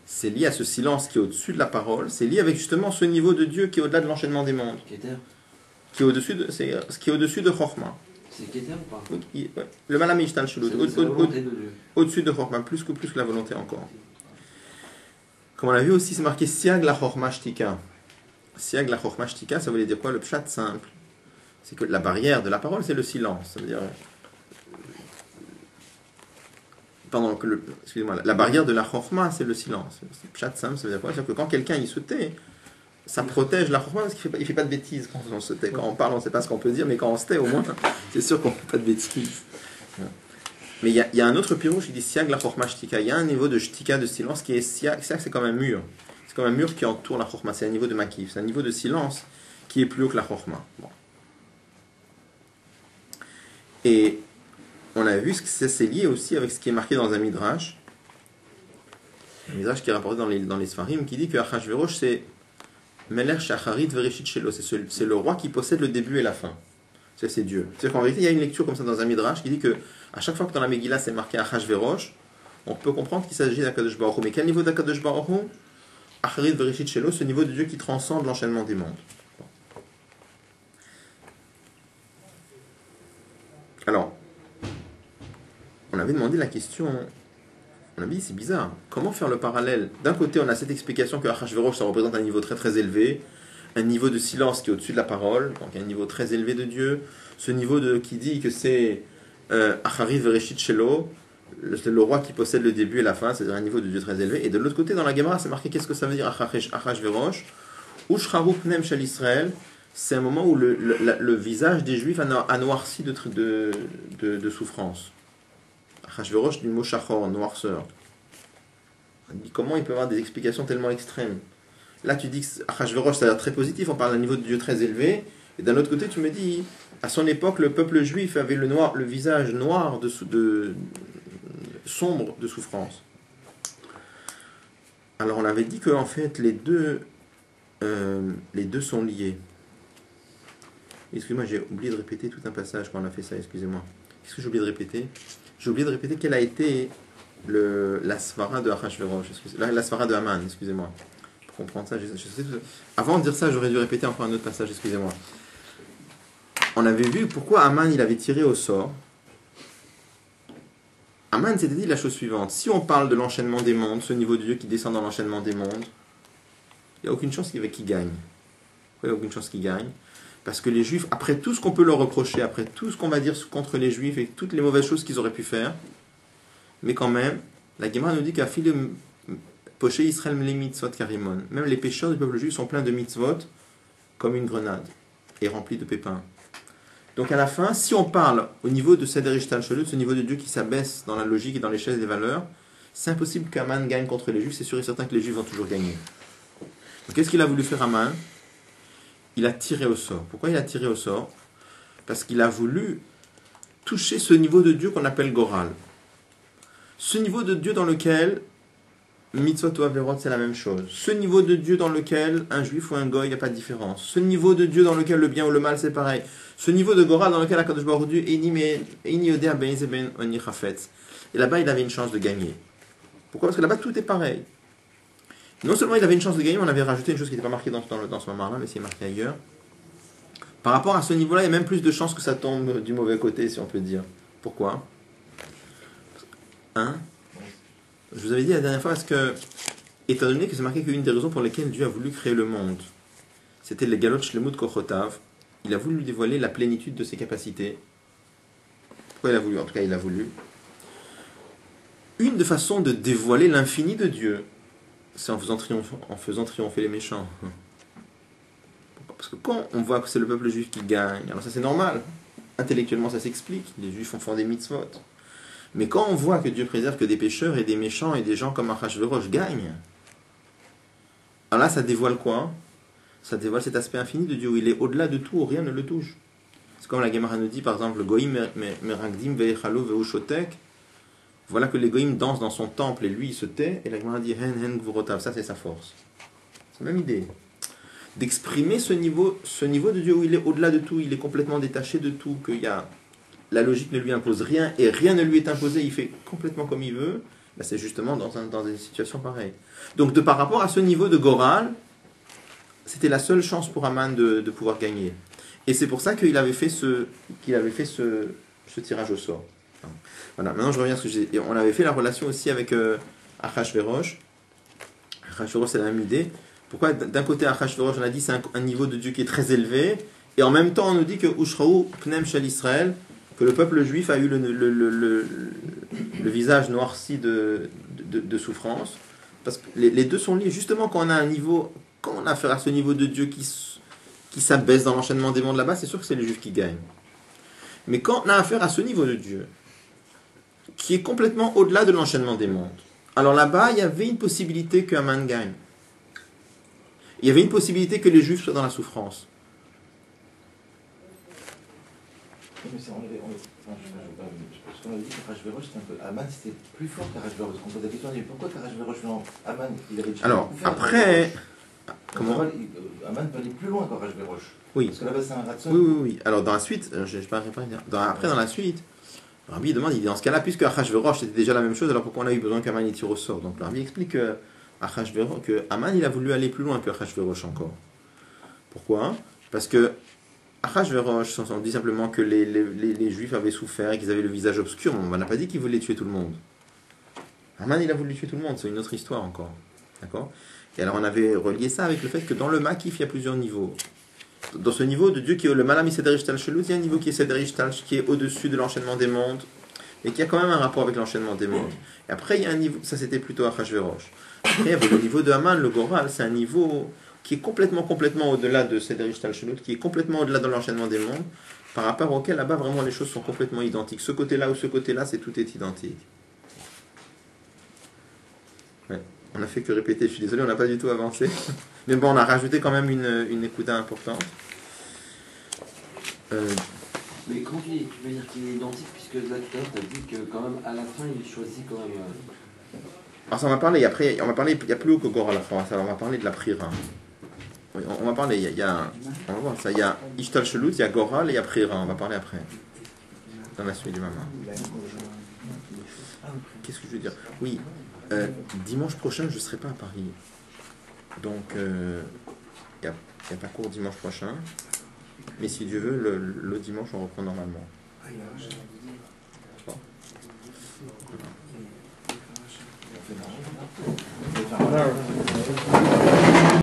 S1: c'est lié à ce silence qui est au-dessus de la parole, c'est lié avec justement ce niveau de Dieu qui est au-delà de l'enchaînement des mondes. Qui est au-dessus de, ce qui est au-dessus de Chochma.
S2: C'est Keter ou pas?
S1: Oui, le Malamishtal Shulut, au-dessus de Chochma, plus que la volonté encore. Comme on l'a vu aussi, c'est marqué Siag la Chochma Shtika. Siag la Chochma Shtika, ça voulait dire quoi? Le pshat simple. C'est que la barrière de la parole, c'est le silence. Ça veut dire. Pardon, excusez-moi, la barrière de la chokhma, c'est le silence. Pshat simple, ça veut dire quoi? C'est-à-dire que quand quelqu'un il se tait, ça protège la chokhma parce qu'il ne fait pas de bêtises quand on se tait. Quand on parle, on ne sait pas ce qu'on peut dire, mais quand on se tait, au moins, c'est sûr qu'on ne fait pas de bêtises. Mais il y a un autre pirouche qui dit siag la chokhma shtika. Il y a un niveau de shtika, de silence, qui est siag. Siag, c'est comme un mur. C'est comme un mur qui entoure la chokhma. C'est un niveau de makif. C'est un niveau de silence qui est plus haut que la chokhma. Bon. Et on a vu que c'est lié aussi avec ce qui est marqué dans un midrash. Un midrash qui est rapporté dans les Sfarim, qui dit que Achashverosh c'est Meler Shacharit Vereshit Shelo. C'est le roi qui possède le début et la fin. C'est Dieu. C'est-à-dire qu'en vérité, il y a une lecture comme ça dans un midrash qui dit que à chaque fois que dans la Megillah c'est marqué Achashverosh, on peut comprendre qu'il s'agit d'Akadosh Baruch Hu. Mais quel niveau d'Akadosh Baruch Hu? Acharit Bereshit Shelo, ce niveau de Dieu qui transcende l'enchaînement des mondes. Alors, on avait demandé la question, on a dit c'est bizarre, comment faire le parallèle? D'un côté, on a cette explication que Achashverosh, ça représente un niveau très très élevé, un niveau de silence qui est au-dessus de la parole, donc un niveau très élevé de Dieu, ce niveau qui dit que c'est Acharit Bereshit Shelo, le roi qui possède le début et la fin, c'est-à-dire un niveau de Dieu très élevé. Et de l'autre côté, dans la Gemara, c'est marqué qu'est-ce que ça veut dire Achashverosh? Ushraru Pnem Shel Israël, c'est un moment où le visage des Juifs a noirci de souffrance. Achashverosh du mot shachor, noirceur. Comment il peut y avoir des explications tellement extrêmes? Là, tu dis que Achashverosh, ça a l'air très positif, on parle d'un niveau de Dieu très élevé. Et d'un autre côté, tu me dis, à son époque, le peuple juif avait le visage noir sombre de souffrance. Alors on avait dit que en fait les deux sont liés. Excusez-moi, j'ai oublié de répéter tout un passage quand on a fait ça, excusez-moi. Qu'est-ce que j'ai oublié de répéter? J'ai oublié de répéter quelle a été la svara de Achashverosh, la svara de Haman, excusez-moi. Pour comprendre ça, avant de dire ça, j'aurais dû répéter encore un autre passage, excusez-moi. On avait vu pourquoi Haman il avait tiré au sort. Haman s'était dit la chose suivante: si on parle de l'enchaînement des mondes, ce niveau de Dieu qui descend dans l'enchaînement des mondes, il n'y a aucune chance qu'il gagne. Pourquoi il n'y a aucune chance qu'il gagne? Parce que les Juifs, après tout ce qu'on peut leur reprocher, après tout ce qu'on va dire contre les Juifs et toutes les mauvaises choses qu'ils auraient pu faire, mais quand même, la Gemara nous dit qu'à fil de poché Israël les mitzvot karimon, même les pécheurs du peuple juif sont pleins de mitzvot comme une grenade et remplis de pépins. Donc à la fin, si on parle au niveau de Seder Ishtal Shalut, ce niveau de Dieu qui s'abaisse dans la logique et dans l'échelle des valeurs, c'est impossible qu'Aman gagne contre les Juifs, c'est sûr et certain que les Juifs vont toujours gagner. Donc qu'est-ce qu'il a voulu faire Haman? Il a tiré au sort. Pourquoi il a tiré au sort? Parce qu'il a voulu toucher ce niveau de Dieu qu'on appelle Goral. Ce niveau de Dieu dans lequel Mitzvot ou Averot, c'est la même chose. Ce niveau de Dieu dans lequel un juif ou un goy, il n'y a pas de différence. Ce niveau de Dieu dans lequel le bien ou le mal, c'est pareil. Ce niveau de Goral dans lequel Akadosh Baruch Hu et là-bas, il avait une chance de gagner. Pourquoi? Parce que là-bas, tout est pareil. Non seulement il avait une chance de gagner, mais on avait rajouté une chose qui n'était pas marquée dans ce moment-là, mais c'est marqué ailleurs. Par rapport à ce niveau-là, il y a même plus de chances que ça tombe du mauvais côté, si on peut dire. Pourquoi? Je vous avais dit la dernière fois, parce que, étant donné que c'est marqué qu'une des raisons pour lesquelles Dieu a voulu créer le monde, c'était les galot shlemut kochotav, il a voulu lui dévoiler la plénitude de ses capacités. Pourquoi il a voulu? En tout cas, il a voulu. Une des façons de dévoiler l'infini de Dieu, c'est en faisant triompher les méchants. Parce que quand on voit que c'est le peuple juif qui gagne, alors ça c'est normal. Intellectuellement, ça s'explique. Les juifs font des mitzvot. Mais quand on voit que Dieu préserve que des pécheurs et des méchants et des gens comme Achashverosh gagnent, alors là, ça dévoile quoi? Ça dévoile cet aspect infini de Dieu où il est au-delà de tout, où rien ne le touche. C'est comme la Gemara nous dit, par exemple, le Goïm meragdim ve'echalo ve'ushotek. Voilà que les Goïm dansent dans son temple et lui il se tait, et la Gemara dit hen gvurotav, ça c'est sa force. C'est la même idée. D'exprimer ce niveau de Dieu où il est au-delà de tout, il est complètement détaché de tout, qu'il y a la logique ne lui impose rien et rien ne lui est imposé, il fait complètement comme il veut, ben c'est justement dans des situations pareilles. Donc par rapport à ce niveau de Goral, c'était la seule chance pour Haman de pouvoir gagner. Et c'est pour ça qu'il avait fait ce tirage au sort. Voilà, maintenant je reviens à ce que j'ai dit. On avait fait la relation aussi avec Achashverosh. Achashverosh, c'est la même idée. Pourquoi d'un côté Achashverosh, on a dit c'est un niveau de Dieu qui est très élevé, et en même temps on nous dit que Ushraou Pnem Shel Israël, que le peuple juif a eu le visage noirci de souffrance, parce que les deux sont liés. Justement, quand on a affaire à ce niveau de Dieu qui s'abaisse dans l'enchaînement des mondes là-bas, c'est sûr que c'est les juifs qui gagnent. Mais quand on a affaire à ce niveau de Dieu, qui est complètement au-delà de l'enchaînement des mondes, alors là-bas, il y avait une possibilité que Haman gagne. Il y avait une possibilité que les juifs soient dans la souffrance.
S5: Mais ça, parce qu'on a dit qu'Achashverosh c'était un peu. Haman c'était plus fort qu'Achashverosh. Parce qu'on pose la question, pourquoi qu'Achashverosh, Haman, il avait.
S1: Alors, après.
S5: Comment Haman peut aller plus loin qu'Achashverosh.
S1: Oui.
S5: Parce que là-bas c'est un ratson.
S1: Oui. Alors dans la suite, je ne vais pas répondre. Après, dans la suite, Le Rabbi demande, il dit, dans ce cas-là, puisque Achashverosh c'était déjà la même chose, alors pourquoi on a eu besoin qu'Aman il tire au sort? Donc le Rabbi explique que Aman il a voulu aller plus loin que Achashverosh encore. Pourquoi? Parce que Achashverosh, on dit simplement que les Juifs avaient souffert et qu'ils avaient le visage obscur, mais on n'a pas dit qu'ils voulaient tuer tout le monde. Aman il a voulu tuer tout le monde, c'est une autre histoire encore. D'accord? Et alors on avait relié ça avec le fait que dans le Makif, il y a plusieurs niveaux. Dans ce niveau de Dieu qui est le Malam Isederish Tal Shelut, il y a un niveau qui est Sederish Tal, qui est au-dessus de l'enchaînement des mondes, et qui a quand même un rapport avec l'enchaînement des mondes. Et après, il y a un niveau, ça c'était plutôt Achashverosh. Après, il y avait le niveau de Haman, le Goral, c'est un niveau qui est complètement au-delà de Sederish Tal Shelut, qui est complètement au-delà de l'enchaînement des mondes, par rapport auquel là-bas vraiment les choses sont complètement identiques. Ce côté-là ou ce côté-là, tout est identique. Ouais. On n'a fait que répéter, je suis désolé, on n'a pas du tout avancé. Mais bon, on a rajouté quand même une écoute importante.
S2: Mais quand tu veux dire qu'il est identique, puisque là tout à l'heure tu as dit que quand même à la fin il choisit quand même.
S1: Alors ça on va parler, après, on va parler, il y a plus haut que Gora à la fin, on va parler de la Prira. Oui, on va parler, on va voir ça, il y a Ishtal Shelut, il y a Goral et il y a Prira, on va parler après. Dans la suite du Maman. Qu'est-ce que je veux dire? Oui, dimanche prochain je ne serai pas à Paris. Donc, il n'y a pas cours dimanche prochain. Mais si Dieu veut, le dimanche, on reprend normalement. Bon.